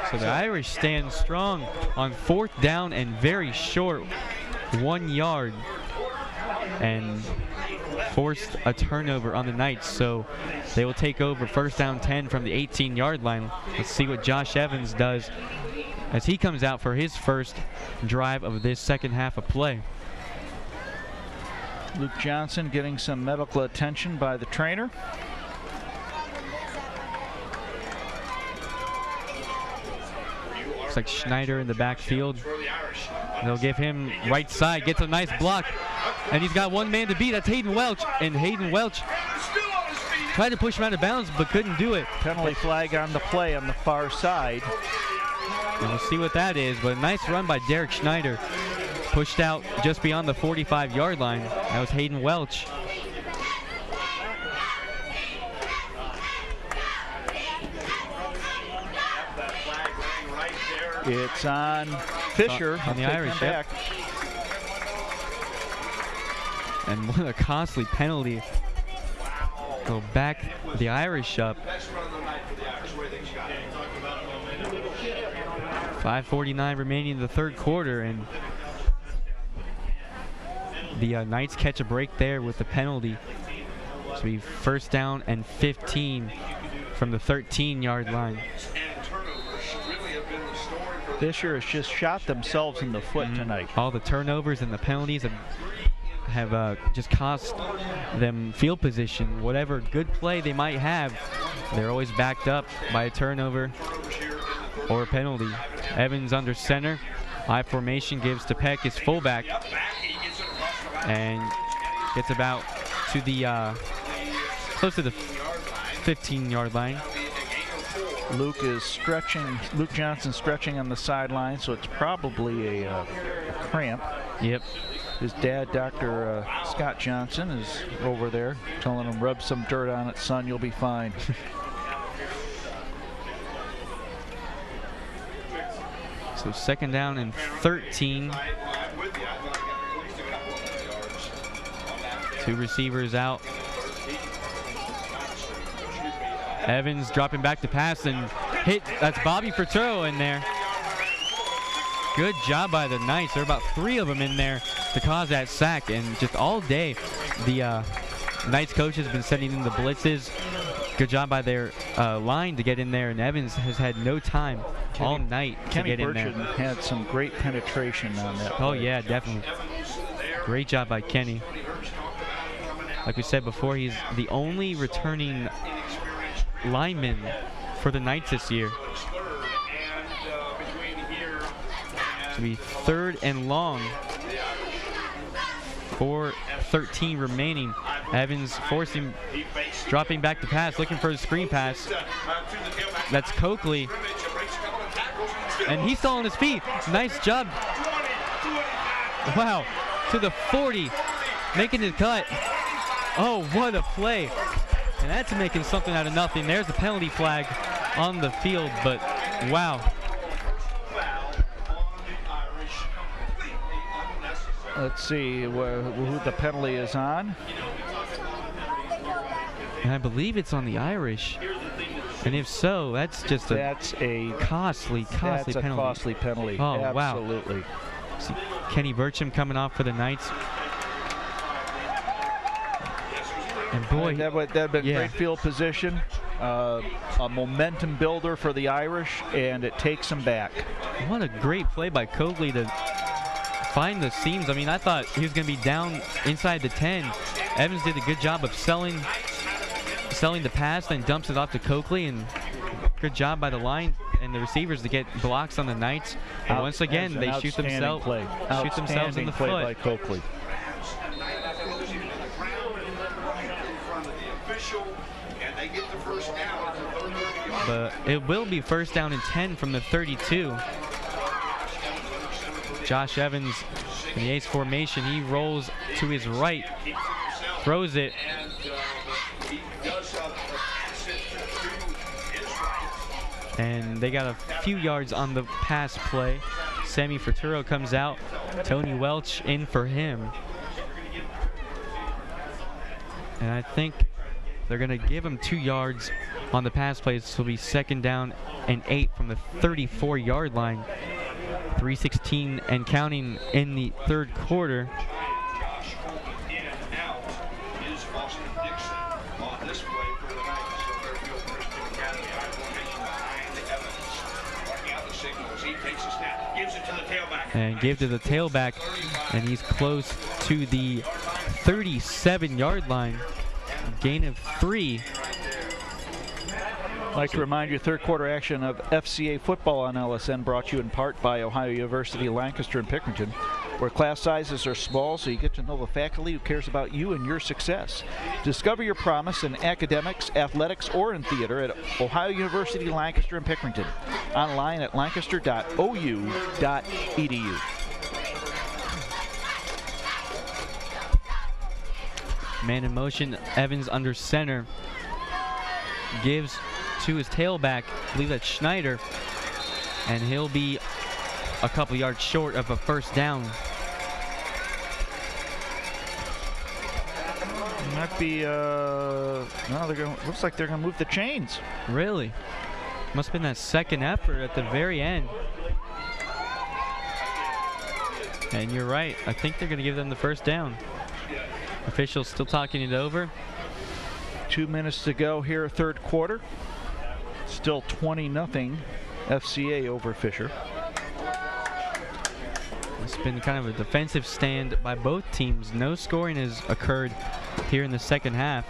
So the Irish stand strong on 4th down and very short, 1 yard. and forced a turnover on the Knights, so they will take over first down 10 from the 18-yard line. Let's see what Josh Evans does as he comes out for his first drive of this second half of play. Luke Johnson getting some medical attention by the trainer. Looks like Schneider in the backfield. They'll give him right side, gets a nice block, and he's got one man to beat. That's Hayden Welch, and Hayden Welch tried to push him out of bounds but couldn't do it. Penalty flag on the play on the far side. And we'll see what that is, but a nice run by Derek Schneider. Pushed out just beyond the 45-yard line. That was Hayden Welch. It's on Fisher on the Irish. Yep. And what a costly penalty. Go back the Irish up. 5:49 remaining in the third quarter, and the Knights catch a break there with the penalty. So we first down and 15 from the 13-yard line. Fisher has just shot themselves in the foot tonight. All the turnovers and the penalties have just cost them field position. Whatever good play they might have, they're always backed up by a turnover or a penalty. Evans under center. I formation, gives to Peck, his fullback, and gets about to the close to the 15-yard line. Luke Johnson stretching on the sideline, so it's probably a cramp. Yep. His dad, Dr. Scott Johnson, is over there telling him, rub some dirt on it, son, you'll be fine. So second down and 13. Two receivers out. Evans dropping back to pass and hit. That's Bobby Ferturo in there. Good job by the Knights. There are about 3 of them in there to cause that sack. And just all day, the Knights coach has been sending in the blitzes. Good job by their line to get in there. And Evans has had no time all night to get in there. Kenny Burchett had some great penetration on that play. Oh, yeah, definitely. Great job by Kenny. Like we said before, he's the only returning lineman for the Knights this year. To be third and long. 4:13 remaining. Evans forcing, dropping back to pass, looking for the screen pass. That's Coakley. And he's still on his feet. Nice job. Wow. To the 40. Making his cut. Oh, what a play. And that's making something out of nothing. There's the penalty flag on the field, but wow. Let's see who the penalty is on. And I believe it's on the Irish. And if so, that's just a costly penalty. That's a costly penalty. Oh, absolutely. Wow. See Kenny Burcham coming off for the Knights. And boy, that would have been great field position, a momentum builder for the Irish, and it takes them back. What a great play by Coakley to find the seams. I mean, I thought he was going to be down inside the 10. Evans did a good job of selling the pass, then dumps it off to Coakley, and good job by the line and the receivers to get blocks on the Knights. And once again, they shoot themselves in the foot. By Coakley. But it will be first down and 10 from the 32. Josh Evans in the ace formation. He rolls to his right, throws it. And they got a few yards on the pass play. Sammy Ferturo comes out. Tony Welch in for him. And I think they're going to give him 2 yards on the pass play. This will be second down and 8 from the 34-yard line. 3:16 and counting in the third quarter. and give to the tailback, and he's close to the 37-yard line. Gain of 3. I'd like to remind you, third quarter action of FCA football on LSN brought to you in part by Ohio University, Lancaster, and Pickerington, where class sizes are small so you get to know the faculty who cares about you and your success. Discover your promise in academics, athletics, or in theater at Ohio University, Lancaster, and Pickerington. Online at lancaster.ou.edu. Man in motion, Evans under center. Gives to his tailback, I believe that's Schneider, and he'll be a couple yards short of a first down. Might be, no, looks like they're going to move the chains. Really? Must have been that second effort at the very end. And you're right, I think they're going to give them the first down. Officials still talking it over. 2 minutes to go here, third quarter. Still 20-0 FCA over Fisher. It's been kind of a defensive stand by both teams. No scoring has occurred here in the second half.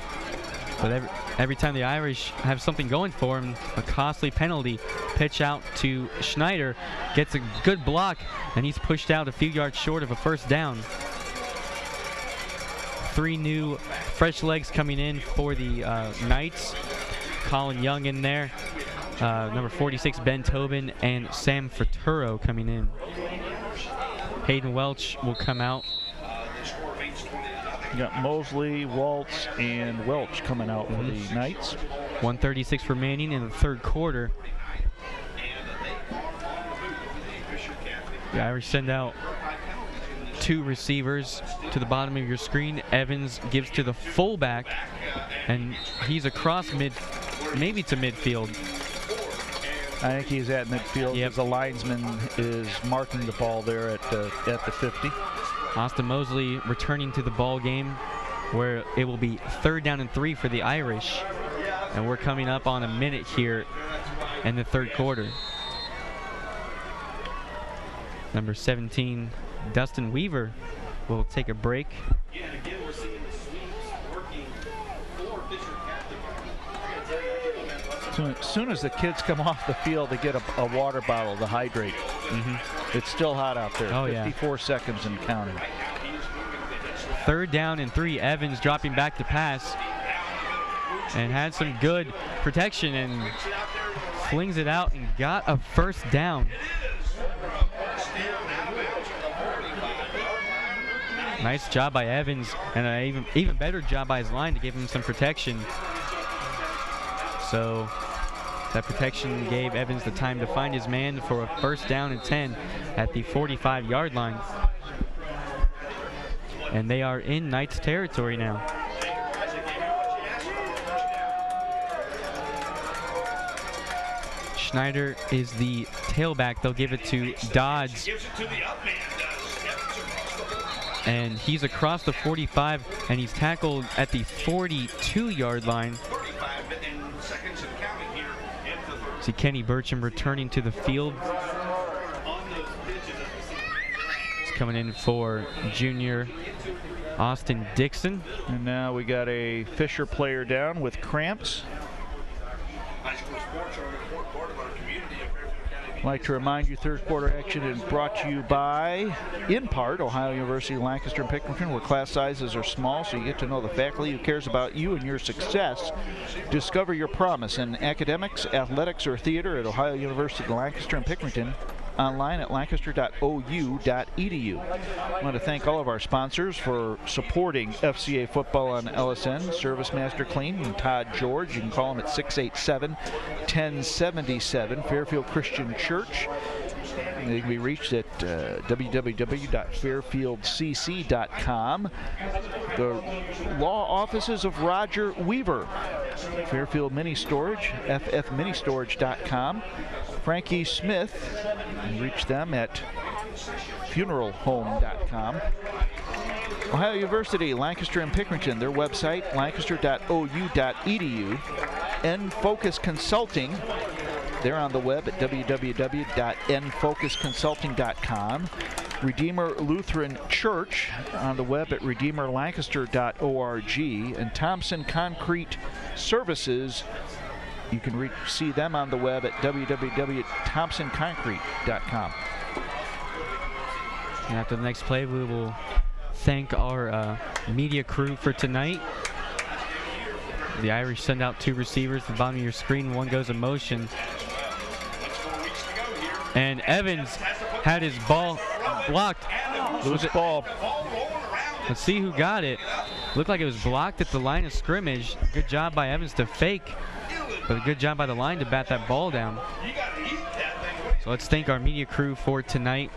But every time the Irish have something going for them, a costly penalty. Pitch out to Schneider, gets a good block, and he's pushed out a few yards short of a first down. 3 new fresh legs coming in for the Knights. Colin Young in there, number 46 Ben Tobin, and Sam Fraturo coming in. Hayden Welch will come out. You got Mosley, Waltz, and Welch coming out for the Knights. 1:36 remaining in the third quarter. The Irish send out 2 receivers to the bottom of your screen. Evans gives to the fullback, and he's across maybe to midfield. I think he's at midfield because the linesman is marking the ball there at the 50. Austin Mosley returning to the ball game, where it will be 3rd down and 3 for the Irish. And we're coming up on a minute here in the third quarter. Number 17, Dustin Weaver, will take a break. As soon as the kids come off the field, they get a water bottle to hydrate. It's still hot out there. Oh, 54 seconds and counting. 3rd down and 3. Evans dropping back to pass, and had some good protection and flings it out and got a first down. Nice job by Evans, and an even better job by his line to give him some protection. So that protection gave Evans the time to find his man for a first down and 10 at the 45-yard line. And they are in Knights territory now. Schneider is the tailback. They'll give it to Dodds. And he's across the 45, and he's tackled at the 42-yard line. See Kenny Burcham returning to the field. He's coming in for junior Austin Dixon. And now we got a Fisher player down with cramps. I'd like to remind you, third quarter action is brought to you by, in part, Ohio University, Lancaster, and Pickerington, where class sizes are small so you get to know the faculty who cares about you and your success. Discover your promise in academics, athletics, or theater at Ohio University, Lancaster, and Pickerington. Online at lancaster.ou.edu. I want to thank all of our sponsors for supporting FCA football on LSN. Service Master Clean and Todd George. You can call them at 687-1077. Fairfield Christian Church. They can be reached at www.fairfieldcc.com. The law offices of Roger Weaver. Fairfield Mini Storage, ffministorage.com. Frankie Smith, you can reach them at funeralhome.com. Ohio University, Lancaster and Pickerington, their website, lancaster.ou.edu. Focus Consulting, They're on the web at www.nfocusconsulting.com. Redeemer Lutheran Church on the web at redeemerlancaster.org. And Thompson Concrete Services, you can see them on the web at www.thompsonconcrete.com. And after the next play, we will thank our media crew for tonight. The Irish send out 2 receivers at the bottom of your screen. One goes in motion. And Evans had his ball blocked. Loose ball. Let's see who got it. Looked like it was blocked at the line of scrimmage. Good job by Evans to fake, but a good job by the line to bat that ball down. So let's thank our media crew for tonight.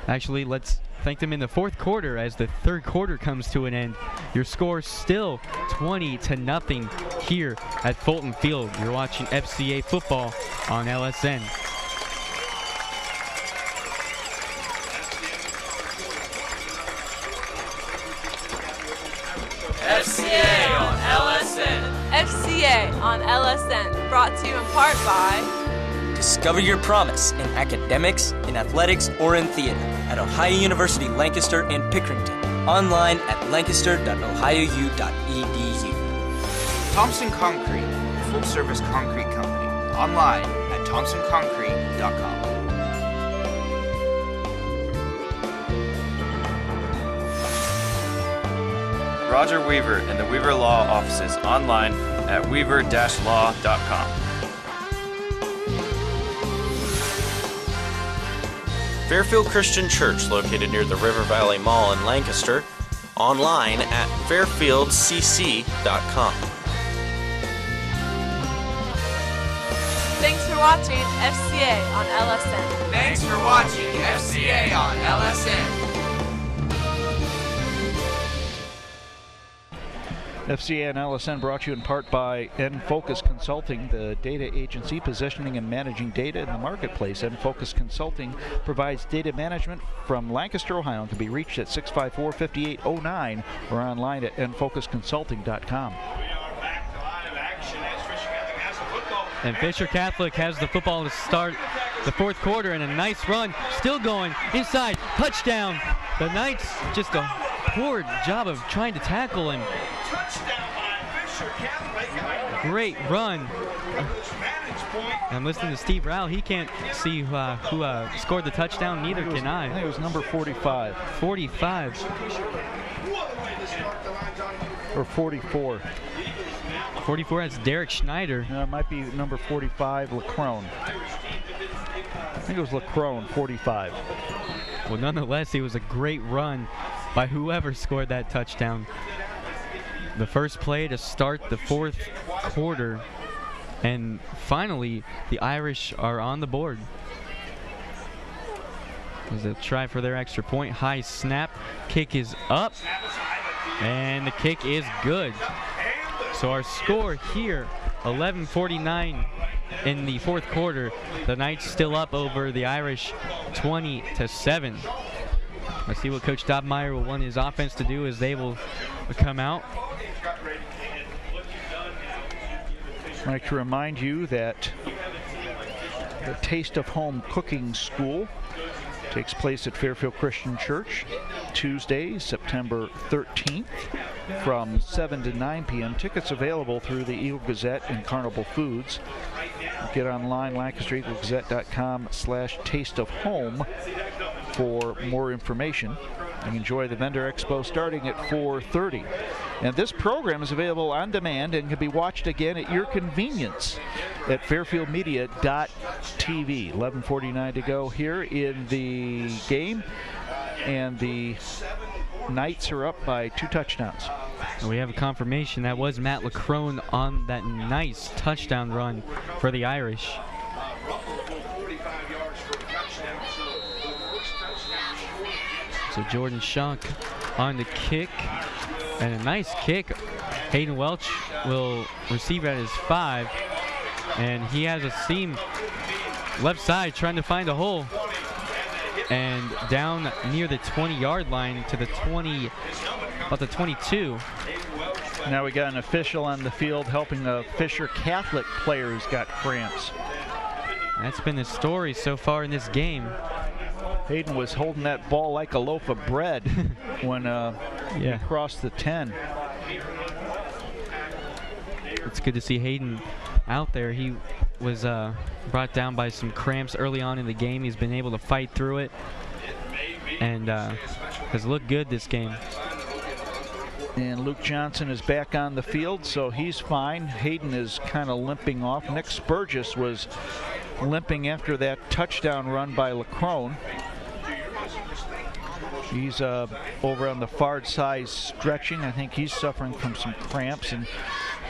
Actually, let's thank them in the 4th quarter as the 3rd quarter comes to an end. Your score still 20-0 here at Fulton Field. You're watching FCA football on LSN. FCA on LSN. FCA on LSN. Brought to you in part by Discover your promise in academics, in athletics, or in theater at Ohio University Lancaster and Pickerington. Online at lancaster.ohiou.edu. Thompson Concrete, a full-service concrete company. Online at thompsonconcrete.com. Roger Weaver and the Weaver Law offices online at weaver-law.com. Fairfield Christian Church, located near the River Valley Mall in Lancaster, online at fairfieldcc.com. Thanks for watching FCA on LSN. Thanks for watching FCA on LSN. FCA and LSN brought to you in part by N-Focus Consulting, the data agency positioning and managing data in the marketplace. N-Focus Consulting provides data management from Lancaster, Ohio, and can be reached at 654-5809 or online at nfocusconsulting.com. And Fisher Catholic has the football to start the 4th quarter, and a nice run. Still going inside. Touchdown. The Knights just a poor job of trying to tackle him. Great run. I'm listening to Steve Rowell. He can't see who scored the touchdown. Neither can I. I think it was number 45. 45. Or 44. 44, that's Derek Schneider. No, it might be number 45, Lacrone. I think it was Lacrone, 45. Well, nonetheless, it was a great run by whoever scored that touchdown. The first play to start the 4th quarter. And finally, the Irish are on the board. As they'll try for their extra point. High snap. Kick is up. And the kick is good. So our score here, 11:49 in the 4th quarter. The Knights still up over the Irish 20-7. Let's see what Coach Dobmeyer will want his offense to do as they will come out. I'd like to remind you that the Taste of Home Cooking School takes place at Fairfield Christian Church Tuesday, September 13th from 7 to 9 p.m. Tickets available through the Eagle Gazette and Carnival Foods. Get online, LancasterEagleGazette.com/tasteofhome for more information. And enjoy the vendor expo starting at 4:30. And this program is available on demand and can be watched again at your convenience at fairfieldmedia.tv. 11:49 to go here in the game, and the Knights are up by 2 touchdowns. And we have a confirmation that was Matt Lacrone on that nice touchdown run for the Irish. So Jordan Schunk on the kick, and a nice kick. Hayden Welch will receive at his 5, and he has a seam left side trying to find a hole, and down near the 20-yard line to the 20, about the 22. Now we got an official on the field helping the Fisher Catholic players got cramps. That's been the story so far in this game. Hayden was holding that ball like a loaf of bread when he crossed the 10. It's good to see Hayden out there. He was brought down by some cramps early on in the game. He's been able to fight through it and has looked good this game. And Luke Johnson is back on the field, so he's fine. Hayden is kind of limping off. Nick Spurgis was limping after that touchdown run by LeCrone. He's over on the far side stretching. I think he's suffering from some cramps. And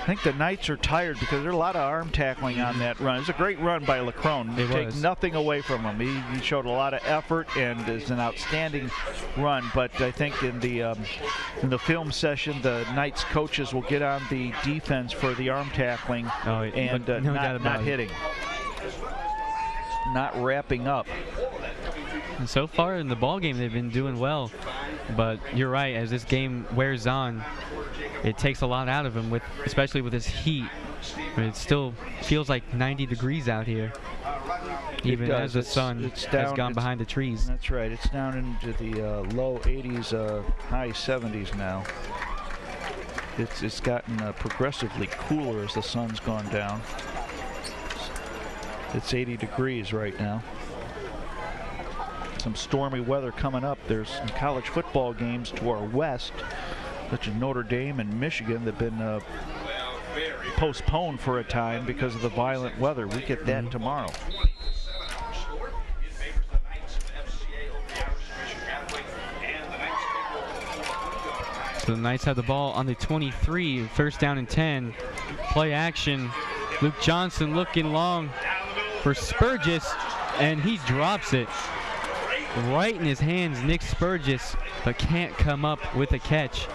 I think the Knights are tired because there's a lot of arm tackling on that run. It was a great run by LeCrone. Take nothing away from him. He showed a lot of effort and is an outstanding run. But I think in the film session, the Knights coaches will get on the defense for the arm tackling and not hitting, not wrapping up. And so far in the ball game, they've been doing well. But you're right, as this game wears on, it takes a lot out of him, especially with this heat. I mean, it still feels like 90 degrees out here, even as the sun has gone behind the trees. That's right. It's down into the low 80s, high 70s now. It's gotten progressively cooler as the sun's gone down. It's 80 degrees right now. Some stormy weather coming up. There's some college football games to our west, such as Notre Dame and Michigan, that have been postponed for a time because of the violent weather. We get that tomorrow. So the Knights have the ball on the 23, first down and 10. Play action. Luke Johnson looking long for Spurgis, and he drops it right in his hands. Nick Spurgis, but can't come up with a catch.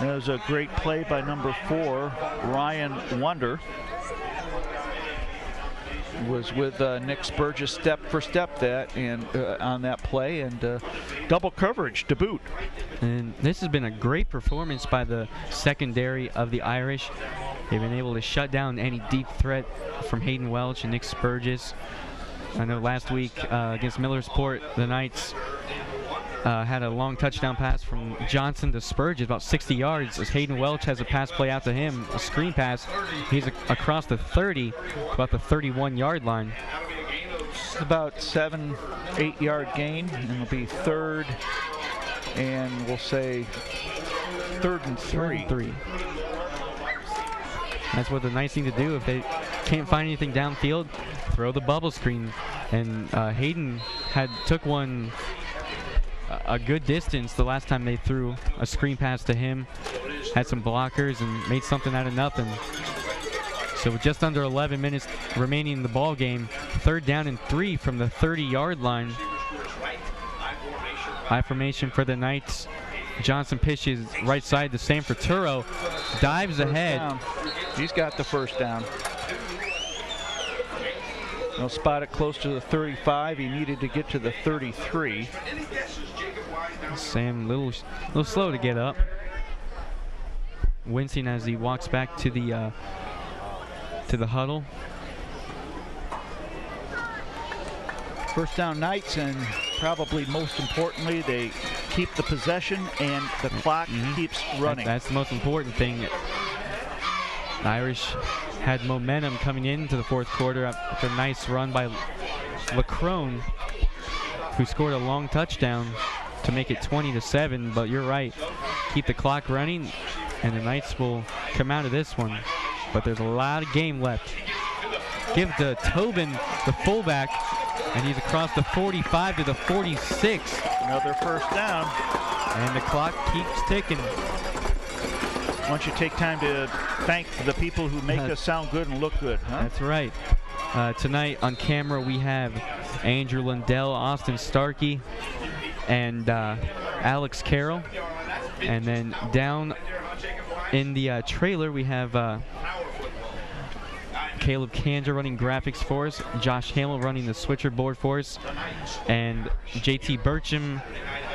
That was a great play by number 4, Ryan Wonder. Was with Nick Spurgis step for step on that play, and double coverage to boot. And this has been a great performance by the secondary of the Irish. They've been able to shut down any deep threat from Hayden Welch and Nick Spurgis. I know last week against Millersport, the Knights had a long touchdown pass from Johnson to Spurgis, about 60 yards, as Hayden Welch has a pass play out to him, a screen pass. He's across the 30, about the 31-yard line. It's about 7-8 yard gain, and it'll be third, and we'll say third and three. That's what the Knights need to do. If they can't find anything downfield, throw the bubble screen. And Hayden took one a good distance the last time they threw a screen pass to him. Had some blockers and made something out of nothing. So with just under 11 minutes remaining in the ball game, third down and 3 from the 30-yard line. High formation for the Knights. Johnson pitches right side to Sam Fraturo, dives ahead. He's got the first down. They'll spot it close to the 35. He needed to get to the 33. Sam, little slow to get up. Wincing as he walks back to the huddle. First down Knights, and probably most importantly, they keep the possession and the clock keeps running. That's the most important thing. The Irish had momentum coming into the fourth quarter after a nice run by LeCrone, who scored a long touchdown to make it 20-7. But you're right, keep the clock running, and the Knights will come out of this one. But there's a lot of game left. Give to Tobin, the fullback, and he's across the 45 to the 46. Another first down. And the clock keeps ticking. Why don't you take time to thank the people who make us sound good and look good, huh? That's right. Tonight on camera we have Andrew Lundell, Austin Starkey, and Alex Carroll. And then down in the trailer we have Caleb Kanger running graphics for us, Josh Hamill running the switcher board for us, and JT Burcham,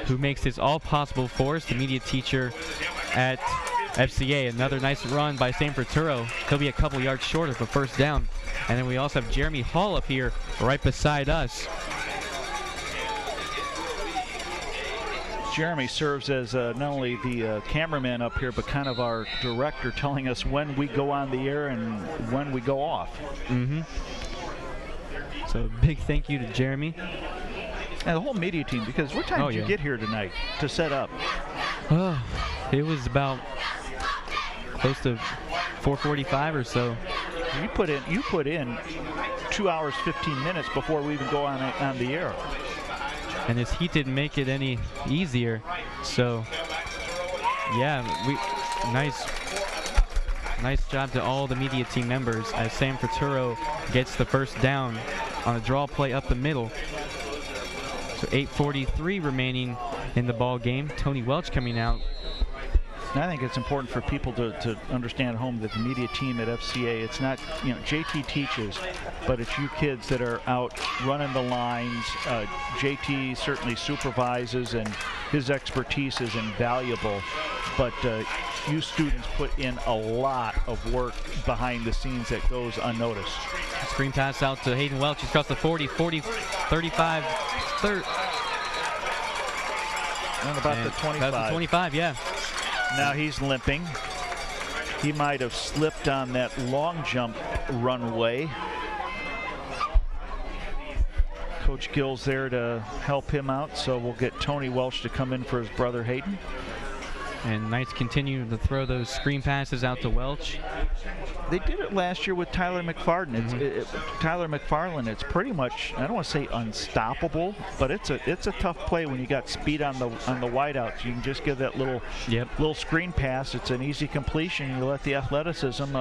who makes this all possible for us, the media teacher at FCA. Another nice run by Sam Fraturo. He'll be a couple yards short of a first down. And then we also have Jeremy Hall up here right beside us. Jeremy serves as not only the cameraman up here, but kind of our director, telling us when we go on the air and when we go off. So big thank you to Jeremy. And the whole media team, because what time did you get here tonight to set up? It was about close to 4:45 or so. You put in 2 hours 15 minutes before we even go on the air. And this heat didn't make it any easier. So yeah, nice job to all the media team members as Sam Fraturo gets the first down on a draw play up the middle. So 8:43 remaining in the ball game. Tony Welch coming out. And I think it's important for people to understand at home that the media team at FCA, it's not, JT teaches, but it's you kids that are out running the lines. JT certainly supervises, and his expertise is invaluable, but you students put in a lot of work behind the scenes that goes unnoticed. Screen pass out to Hayden Welch. He's across the 40, 35, 30. And about the 25. About the 25, yeah. Now he's limping. He might have slipped on that long jump runway. Coach Gill's there to help him out, so we'll get Tony Welch to come in for his brother Hayden. And Knights continue to throw those screen passes out to Welch. They did it last year with Tyler McFarland. Tyler McFarland, it's pretty much, I don't want to say unstoppable, but it's a tough play when you got speed on the wideouts. You can just give that little screen pass. It's an easy completion. You let the athleticism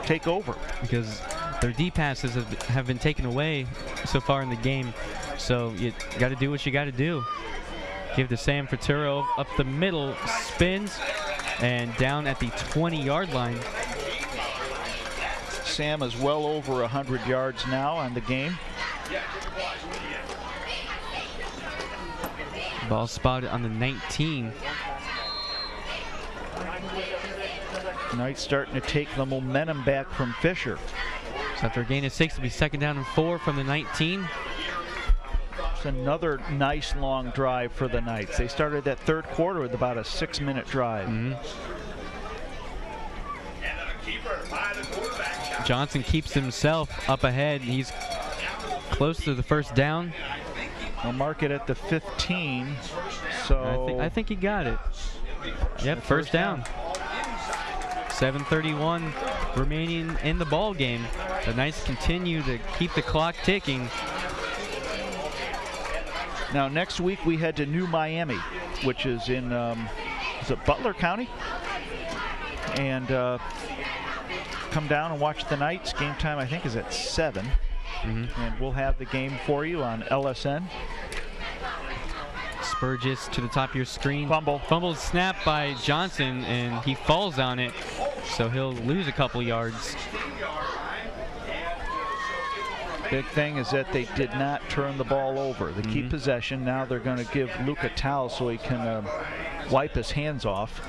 take over. Because their D passes have been taken away so far in the game. So you got to do what you got to do. Give to Sam Fraturo up the middle, spins, and down at the 20-yard line. Sam is well over 100 yards now on the game. Ball spotted on the 19. Knights starting to take the momentum back from Fisher. So after a gain of 6, it'll be second down and 4 from the 19. It's another nice long drive for the Knights. They started that third quarter with about a 6-minute drive. Johnson keeps himself up ahead. He's close to the first down. I'll mark it at the 15. So I think he got it. Yep, first down. 7:31 remaining in the ball game. The Knights continue to keep the clock ticking. Now next week we head to New Miami, which is in is it Butler County, and come down and watch the Knights. Game time I think is at 7, and we'll have the game for you on LSN. Spurgis to the top of your screen. Fumble snap by Johnson, and he falls on it, so he'll lose a couple yards. Big thing is that they did not turn the ball over. They keep possession. Now they're going to give Luke a towel so he can wipe his hands off.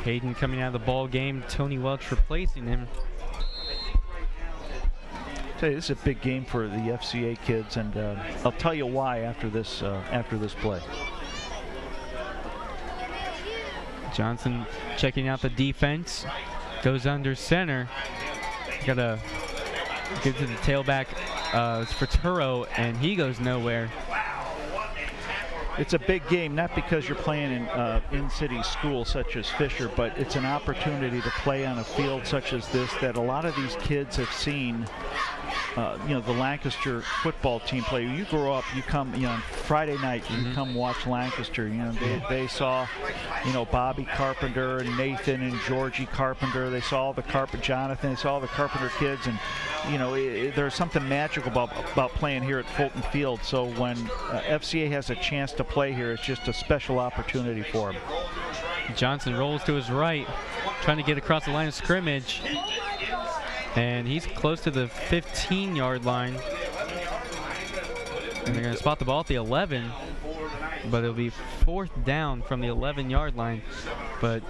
Hayden coming out of the ball game. Tony Welch replacing him. Tell you, this is a big game for the FCA kids, and I'll tell you why after this play. Johnson checking out the defense. Goes under center. Got to give to the tailback. It's Fraturo, and he goes nowhere. It's a big game, not because you're playing in in-city schools such as Fisher, but it's an opportunity to play on a field such as this that a lot of these kids have seen. The Lancaster football team play. You grow up, you come, on Friday night, you come watch Lancaster. They saw, Bobby Carpenter and Nathan and Georgie Carpenter. They saw the Jonathan. They saw the Carpenter kids, and there's something magical about playing here at Fulton Field. So when FCA has a chance to play here, it's just a special opportunity for them. Johnson rolls to his right, trying to get across the line of scrimmage. And he's close to the 15-yard line. And they're going to spot the ball at the 11. But it'll be fourth down from the 11-yard line. But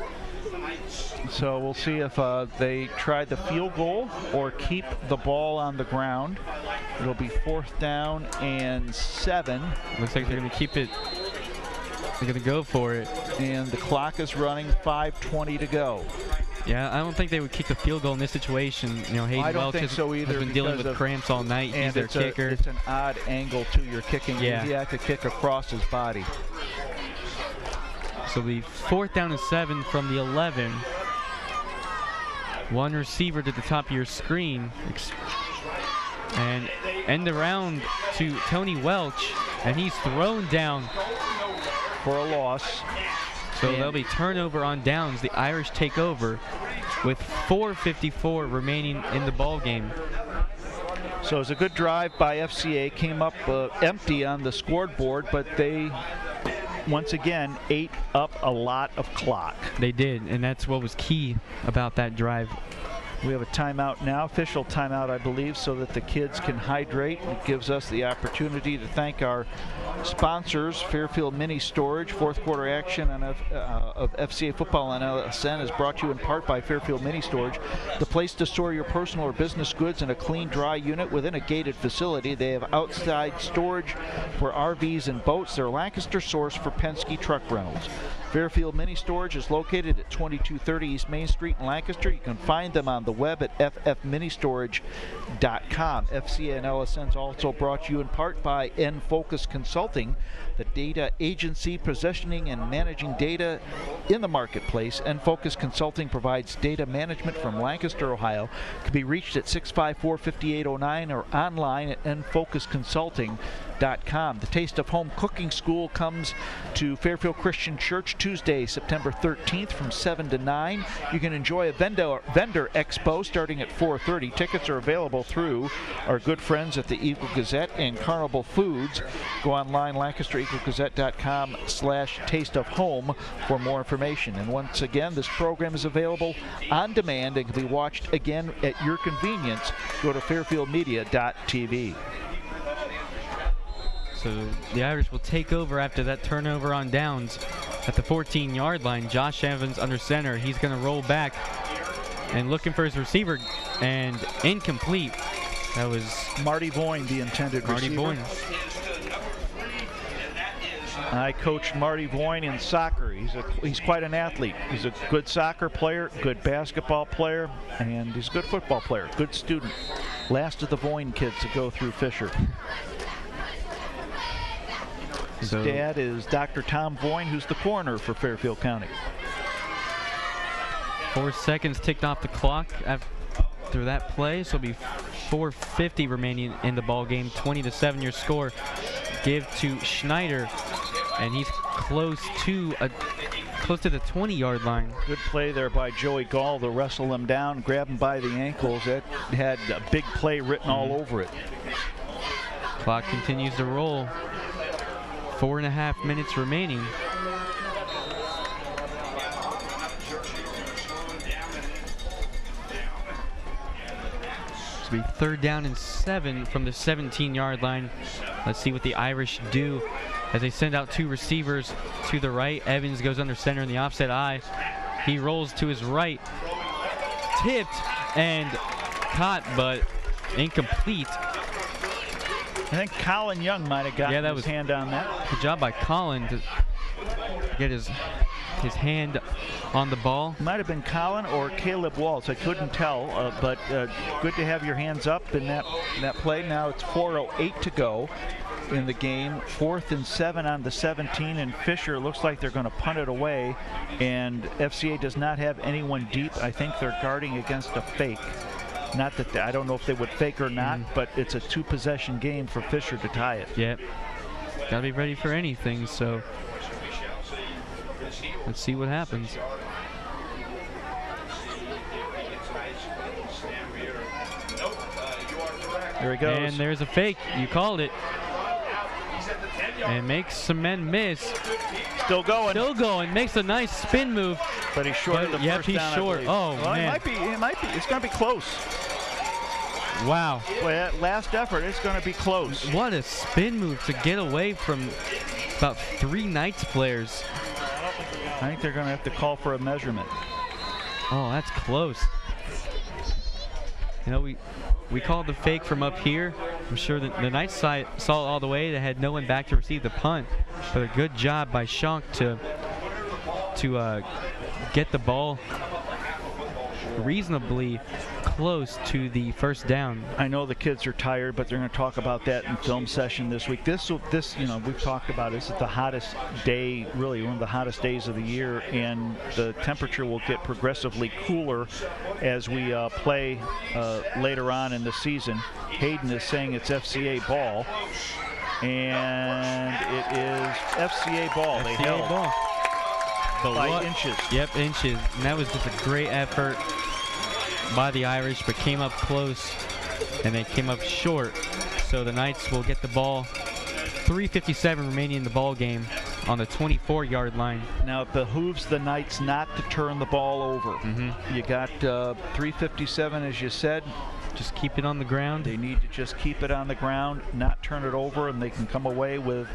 So we'll see if they try the field goal or keep the ball on the ground. It'll be 4th down and 7. Looks like they're going to keep it. They're going to go for it. And the clock is running, 5:20 to go. Yeah, I don't think they would kick the field goal in this situation. You know, Hayden I don't Welch think so either, has been dealing because with cramps all night. He's their kicker. It's an odd angle to your kicking. Yeah. He had to kick across his body. So the 4th down and 7 from the 11. One receiver to the top of your screen. And end around to Tony Welch. And he's thrown down for a loss. So there'll be turnover on downs. The Irish take over with 4:54 remaining in the ball game. So it was a good drive by FCA. Came up empty on the scoreboard, but they once again ate up a lot of clock. They did, and that's what was key about that drive. We have a timeout now, official timeout, I believe, so that the kids can hydrate. It gives us the opportunity to thank our sponsors. Fairfield Mini Storage. 4th quarter action of FCA football on LSN is brought to you in part by Fairfield Mini Storage, the place to store your personal or business goods in a clean, dry unit within a gated facility. They have outside storage for RVs and boats. They're Lancaster source for Penske truck rentals. Fairfield Mini Storage is located at 2230 East Main Street in Lancaster. You can find them on the web at ffministorage.com. FCA and LSN is also brought to you in part by N-Focus Consulting, the data agency positioning and managing data in the marketplace. N-Focus Consulting provides data management from Lancaster, Ohio. It can be reached at 654-5809 or online at nfocusconsulting.com. The Taste of Home Cooking School comes to Fairfield Christian Church Tuesday, September 13th from 7 to 9. You can enjoy a vendor expo starting at 4:30. Tickets are available through our good friends at the Eagle Gazette and Carnival Foods. Go online, LancasterEagleGazette.com/Taste of Home for more information. And once again, this program is available on demand and can be watched again at your convenience. Go to fairfieldmedia.tv. So the Irish will take over after that turnover on downs at the 14-yard line. Josh Evans under center. He's going to roll back and looking for his receiver, and incomplete. That was Marty Boyne, the intended receiver. Marty Boyne. I coached Marty Boyne in soccer. He's quite an athlete. He's a good soccer player, good basketball player, and he's a good football player, good student. Last of the Boyne kids to go through Fisher. His dad is Dr. Tom Boyne, who's the coroner for Fairfield County. 4 seconds ticked off the clock after that play, so it'll be 4:50 remaining in the ball game. 20-7 your score. Give to Schneider, and he's close to the 20-yard line. Good play there by Joey Gall to wrestle him down, grab him by the ankles. That had a big play written all over it. Clock continues to roll. 4.5 minutes remaining. This will be 3rd down and 7 from the 17-yard line. Let's see what the Irish do as they send out 2 receivers to the right. Evans goes under center in the offset eye. He rolls to his right. Tipped and caught, but incomplete. I think Colin Young might have gotten his hand on that. Good job by Colin to get his hand on the ball. Might have been Colin or Caleb Waltz. I couldn't tell, but good to have your hands up in that play. Now it's 4:08 to go in the game. 4th and 7 on the 17, and Fisher looks like they're going to punt it away, and FCA does not have anyone deep. I think they're guarding against a fake. Not that I don't know if they would fake or not, but it's a 2-possession game for Fisher to tie it. Yep. Got to be ready for anything, so let's see what happens. There he goes. And there's a fake. You called it. And makes some men miss. Still going. Still going. Makes a nice spin move. But he's short of the first he's down, short. Oh, well, man. It might be. It's going to be close. Wow. Well, last effort, it's going to be close. What a spin move to get away from about 3 Knights players. I think they're going to have to call for a measurement. Oh, that's close. You know, we called the fake from up here. I'm sure that the Knights side saw it all the way. They had no one back to receive the punt. But a good job by Schonk to get the ball reasonably close to the first down. I know the kids are tired, but they're going to talk about that in film session this week. This, you know, we've talked about this is the hottest day, really one of the hottest days of the year, and the temperature will get progressively cooler as we play later on in the season. Hayden is saying it's FCA ball, and it is FCA ball. FCA they held ball. By inches. Yep, inches. And that was just a great effort by the Irish, but came up close, and they came up short. So the Knights will get the ball. 3:57 remaining in the ball game on the 24-yard line. Now it behooves the Knights not to turn the ball over. You got 3:57, as you said. Just keep it on the ground. They need to just keep it on the ground, not turn it over, and they can come away with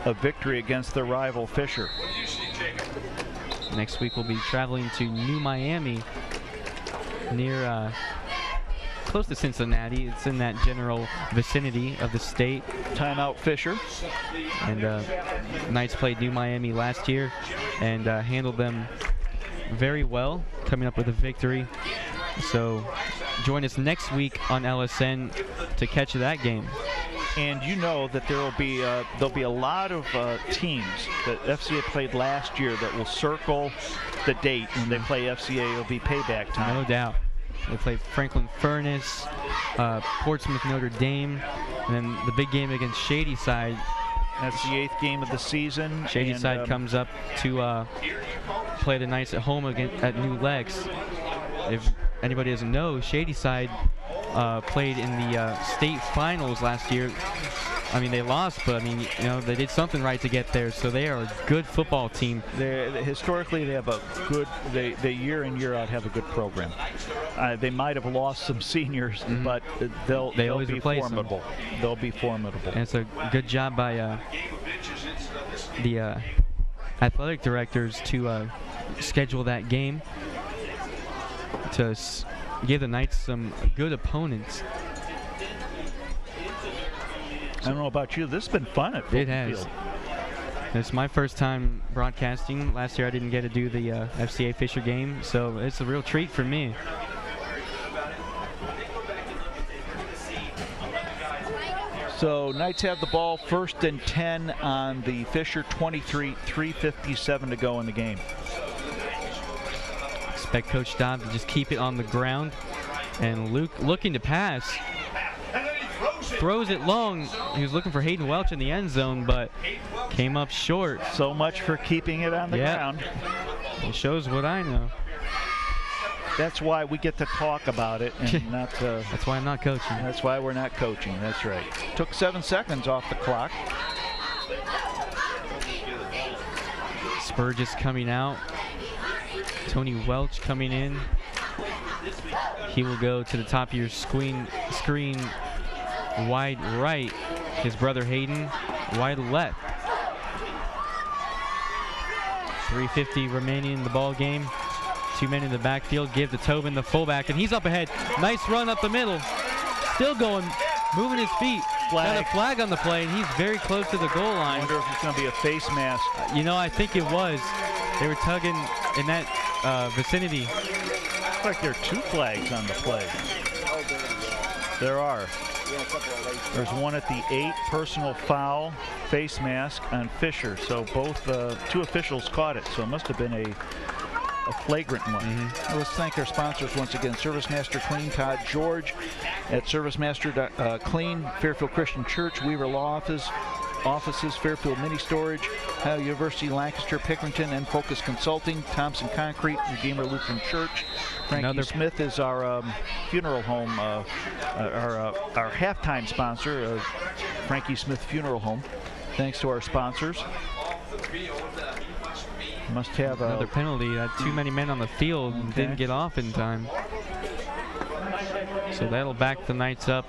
a victory against their rival Fisher. Next week we'll be traveling to New Miami, near close to Cincinnati. It's in that general vicinity of the state. Timeout Fisher. And Knights played New Miami last year and handled them very well, coming up with a victory. So join us next week on LSN to catch that game. And you know that there'll be a lot of teams that FCA played last year that will circle the date when they play FCA. It'll be payback time. No doubt. They play Franklin Furnace, Portsmouth Notre Dame, and then the big game against Shadyside. That's the 8th game of the season. Shadyside comes up to play the Knights at home again at New Lex. If anybody doesn't know, Shadyside played in the state finals last year. I mean, they lost, but I mean, you know, they did something right to get there. So they are a good football team. Historically, they have a good. They year in year out have a good program. They might have lost some seniors, but they'll always be replace formidable. them. They'll be formidable. And it's a good job by the athletic directors to schedule that game to give the Knights some good opponents. I don't know about you. This has been fun at Fulton It has. Field. It's my first time broadcasting. Last year I didn't get to do the FCA Fisher game, so it's a real treat for me. So Knights have the ball, 1st and 10 on the Fisher 23, 3:57 to go in the game. Expect Coach Dobb to just keep it on the ground. And Luke looking to pass. Throws it long. He was looking for Hayden Welch in the end zone, but came up short. So much for keeping it on the ground. It shows what I know. That's why we get to talk about it and not. That's why I'm not coaching. That's why we're not coaching. That's right. Took 7 seconds off the clock. Spurgis coming out. Tony Welch coming in. He will go to the top of your screen wide right. His brother Hayden wide left. 3:50 remaining in the ball game. 2 men in the backfield. Give to Tobin, the fullback, and he's up ahead. Nice run up the middle. Still going, moving his feet. Got a flag on the play, and he's very close to the goal line. I wonder if it's going to be a face mask. You know, I think it was. They were tugging in that vicinity. Looks like there are 2 flags on the play. There are. There's one at the 8, personal foul, face mask on Fisher. So both 2 officials caught it. So it must have been a flagrant one. Let's thank our sponsors once again. ServiceMaster Clean, Todd George at ServiceMaster Clean, Fairfield Christian Church, Weaver Law Offices, Fairfield Mini Storage, Ohio University, Lancaster, Pickerington, and Focus Consulting, Thompson Concrete, Redeemer Lutheran Church. Frankie Smith is our funeral home, our halftime sponsor, Frankie Smith Funeral Home. Thanks to our sponsors. Must have another penalty. Had too many men on the field and didn't get off in time. So that'll back the Knights up.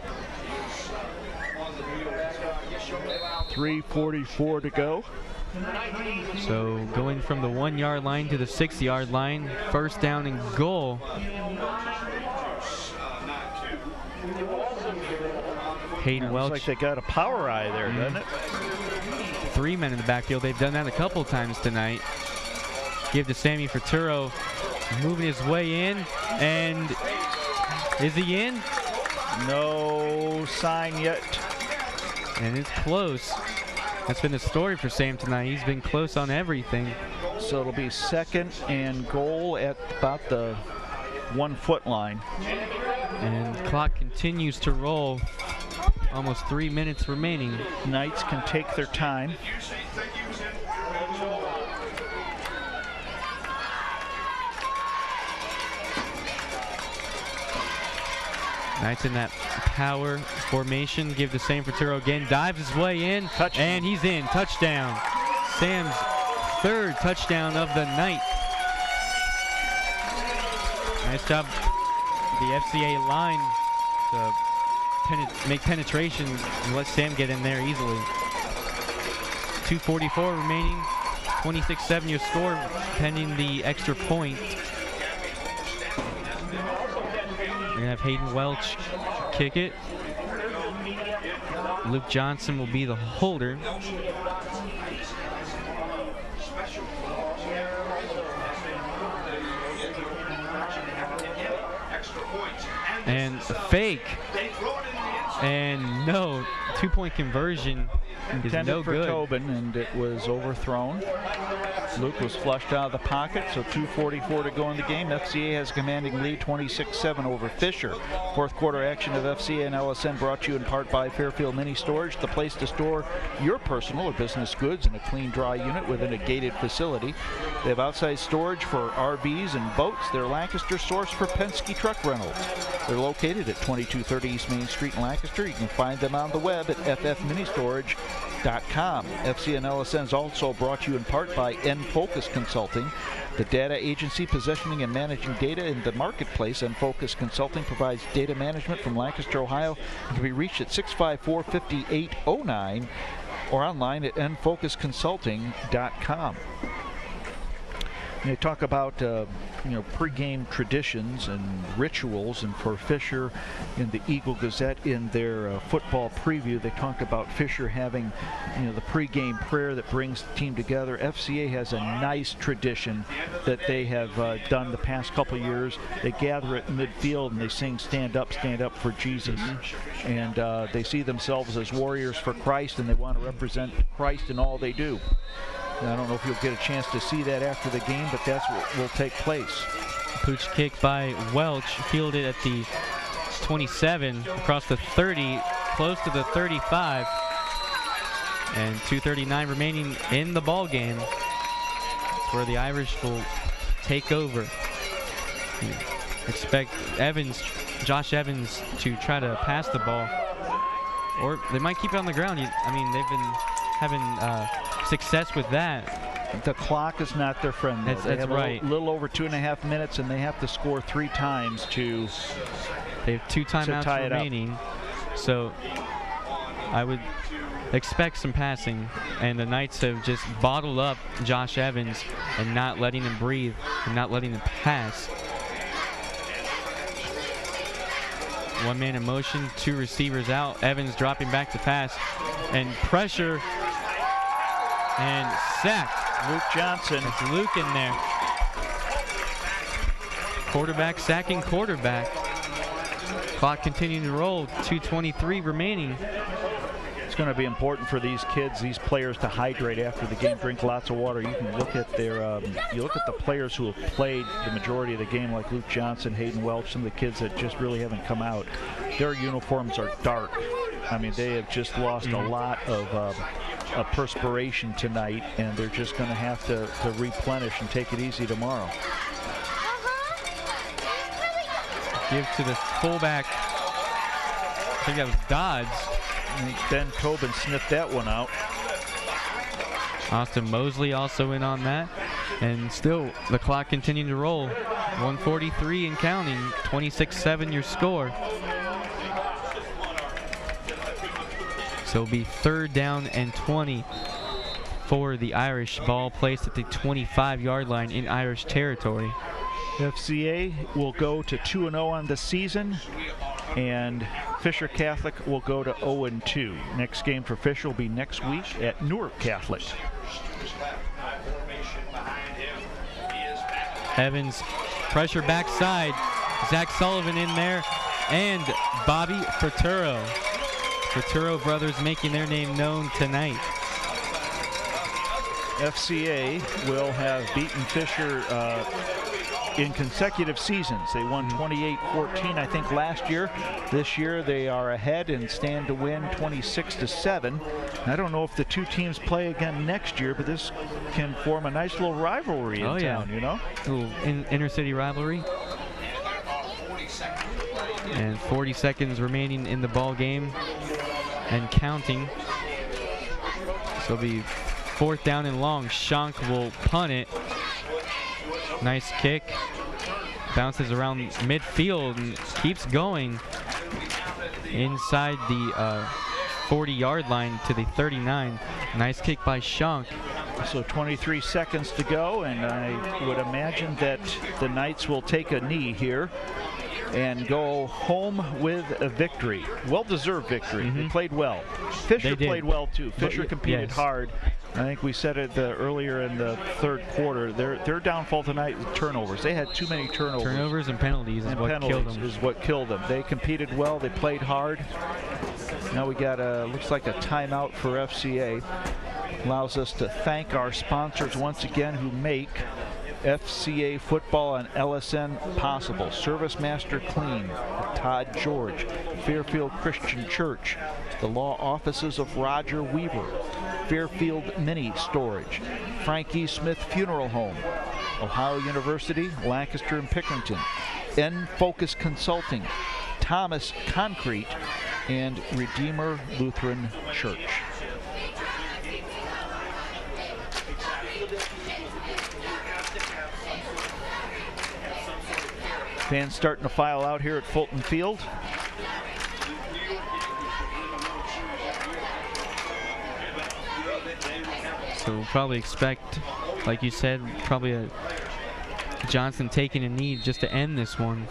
3:44 to go. So going from the 1 yard line to the 6 yard line, first down and goal. Hayden Welch. Looks like they got a power eye there, doesn't it? 3 men in the backfield. They've done that a couple times tonight. Give to Sammy Ferturo, moving his way in, and is he in? No sign yet. And it's close. That's been the story for Sam tonight. He's been close on everything. So it'll be second and goal at about the 1 foot line. And the clock continues to roll. Almost 3 minutes remaining. Knights can take their time. Knights in that power formation. Give to Sam Ferturo again. Dives his way in. And he's in. Touchdown. Sam's 3rd touchdown of the night. Nice job, the FCA line, to make penetration and let Sam get in there easily. 2:44 remaining. 26-7 your score, pending the extra point. We're going to have Hayden Welch kick it. Luke Johnson will be the holder. And fake. And no, 2-point conversion is no for good. Tobin, and it was overthrown. Luke was flushed out of the pocket, so 2:44 to go in the game. FCA has a commanding lead, 26-7 over Fisher. Fourth quarter action of FCA and LSN brought to you in part by Fairfield Mini Storage, the place to store your personal or business goods in a clean, dry unit within a gated facility. They have outside storage for RVs and boats. They're Lancaster source for Penske truck rentals. They're located at 2230 East Main Street in Lancaster. You can find them on the web at ffministorage.com. FC and LSN is also brought to you in part by N-Focus Consulting, the data agency positioning and managing data in the marketplace. N-Focus Consulting provides data management from Lancaster, Ohio, and can be reached at 654-5809 or online at nfocusconsulting.com. They talk about pregame traditions and rituals, and for Fisher in the Eagle Gazette in their football preview, they talked about Fisher having the pregame prayer that brings the team together. FCA has a nice tradition that they have done the past couple years. They gather at midfield and they sing stand up for Jesus. And they see themselves as warriors for Christ, and they want to represent Christ in all they do. I don't know if you'll get a chance to see that after the game, but that's what will take place. Pooch kick by Welch, fielded at the 27, across the 30, close to the 35. And 2:39 remaining in the ball game. That's where the Irish will take over. Expect Josh Evans to try to pass the ball. Or they might keep it on the ground. I mean, they've been having success with that. The clock is not their friend. That's right. A little over 2.5 minutes, and they have to score 3 times to. They have 2 timeouts remaining, so I would expect some passing. And the Knights have just bottled up Josh Evans and not letting him breathe and not letting him pass. 1 man in motion, 2 receivers out. Evans dropping back to pass, and pressure. And sack. Luke Johnson. It's Luke in there. Quarterback sacking quarterback. Clock continuing to roll. 2:23 remaining. It's going to be important for these kids, these players, to hydrate after the game, drink lots of water. You can look at their, you look at the players who have played the majority of the game, like Luke Johnson, Hayden Welch, some of the kids that just really haven't come out. Their uniforms are dark. I mean, they have just lost a lot of perspiration tonight, and they're just going to have to replenish and take it easy tomorrow. Give to the fullback. I think that was Dodds. And Ben Tobin sniffed that one out. Austin Mosley also in on that. And still, the clock continuing to roll. 1:43 and counting. 26-7 your score. So it'll be 3rd down and 20 for the Irish. Ball placed at the 25-yard line in Irish territory. FCA will go to 2-0 on the season, and Fisher Catholic will go to 0-2. Next game for Fisher will be next week at Newark Catholic. Evans, pressure backside. Zach Sullivan in there, and Bobby Fraturo. Fraturo brothers making their name known tonight. FCA will have beaten Fisher in consecutive seasons. They won 28-14, I think, last year. This year they are ahead and stand to win 26-7. I don't know if the two teams play again next year, but this can form a nice little rivalry in town, you know? A little inter-city rivalry. And 40 seconds remaining in the ball game and counting. So it'll be 4th down and long. Shank will punt it. Nice kick. Bounces around midfield and keeps going inside the 40-yard line to the 39. Nice kick by Shank. So 23 seconds to go, and I would imagine that the Knights will take a knee here and go home with a victory. Well-deserved victory. They played well. Fisher played well too. Fisher competed hard. I think we said it earlier in the third quarter. Their downfall tonight was turnovers. They had too many turnovers. Turnovers and penalties is what killed them. They competed well. They played hard. Now we got looks like a timeout for FCA. Allows us to thank our sponsors once again who make FCA football and LSN possible. Service Master Clean, Todd George, Fairfield Christian Church, the law offices of Roger Weaver, Fairfield Mini Storage, Frank E. Smith Funeral Home, Ohio University, Lancaster and Pickerington, N-Focus Consulting, Thomas Concrete, and Redeemer Lutheran Church. Fans starting to file out here at Fulton Field. So we'll probably expect, like you said, probably a Johnson taking a knee just to end this one.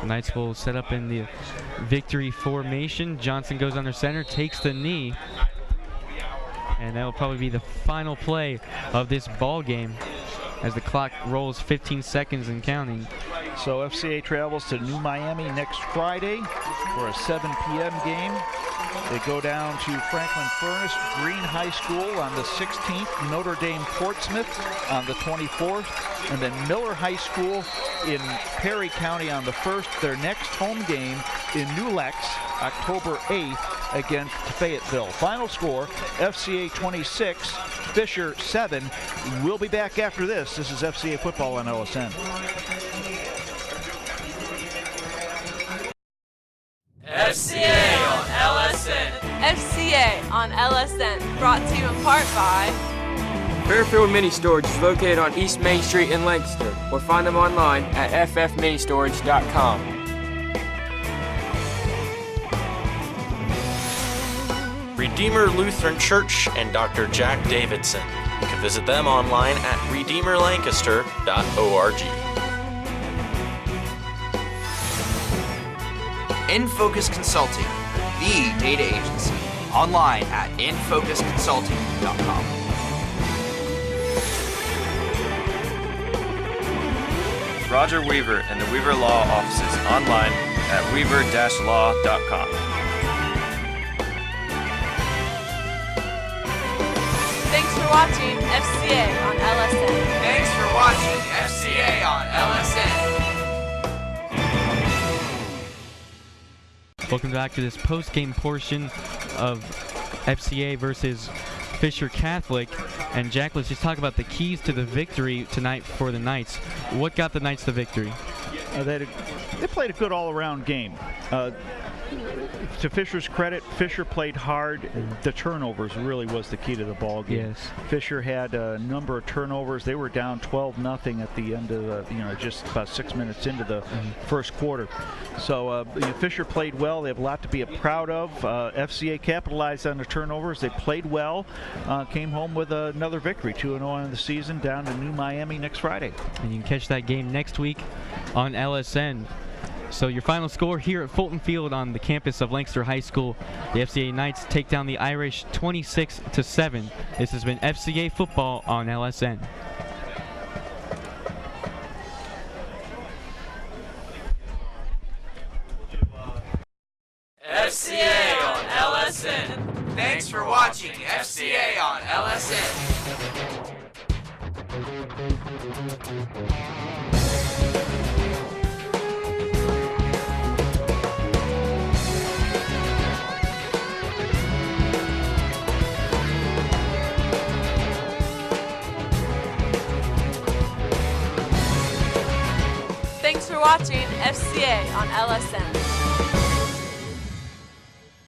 Knights will set up in the victory formation. Johnson goes under center, takes the knee, and that'll probably be the final play of this ball game as the clock rolls 15 seconds and counting. So FCA travels to New Miami next Friday for a 7 p.m. game. They go down to Franklin Furnace Green High School on the 16th, Notre Dame Portsmouth on the 24th, and then Miller High School in Perry County on the 1st. Their next home game in New Lex, October 8th against Fayetteville. Final score, FCA 26, Fisher 7. We'll be back after this. This is FCA football on LSN. FCA on LSN. FCA on LSN. Brought to you in part by Fairfield Mini Storage is located on East Main Street in Lancaster, or find them online at ffministorage.com. Redeemer Lutheran Church and Dr. Jack Davidson. You can visit them online at redeemerlancaster.org. In-Focus Consulting, the data agency. Online at infocusconsulting.com. Roger Weaver and the Weaver Law Offices online at weaver-law.com. Thanks for watching FCA on LSN. Thanks for watching FCA on LSN. Welcome back to this post-game portion of FCA versus Fisher Catholic. And Jack, let's just talk about the keys to the victory tonight for the Knights. What got the Knights the victory? They played a good all-around game. to Fisher's credit, Fisher played hard. The turnovers really was the key to the ball game. Yes. Fisher had a number of turnovers. They were down 12-0 at the end of the, just about 6 minutes into the first quarter. So Fisher played well. They have a lot to be proud of. FCA capitalized on the turnovers. They played well. Came home with another victory, 2-0 in the season, down to New Miami next Friday. And you can catch that game next week on LSN. So your final score here at Fulton Field on the campus of Lancaster High School, the FCA Knights take down the Irish 26-7. This has been FCA football on LSN. FCA on LSN. Thanks for watching FCA on LSN. Thanks for watching FCA on LSN.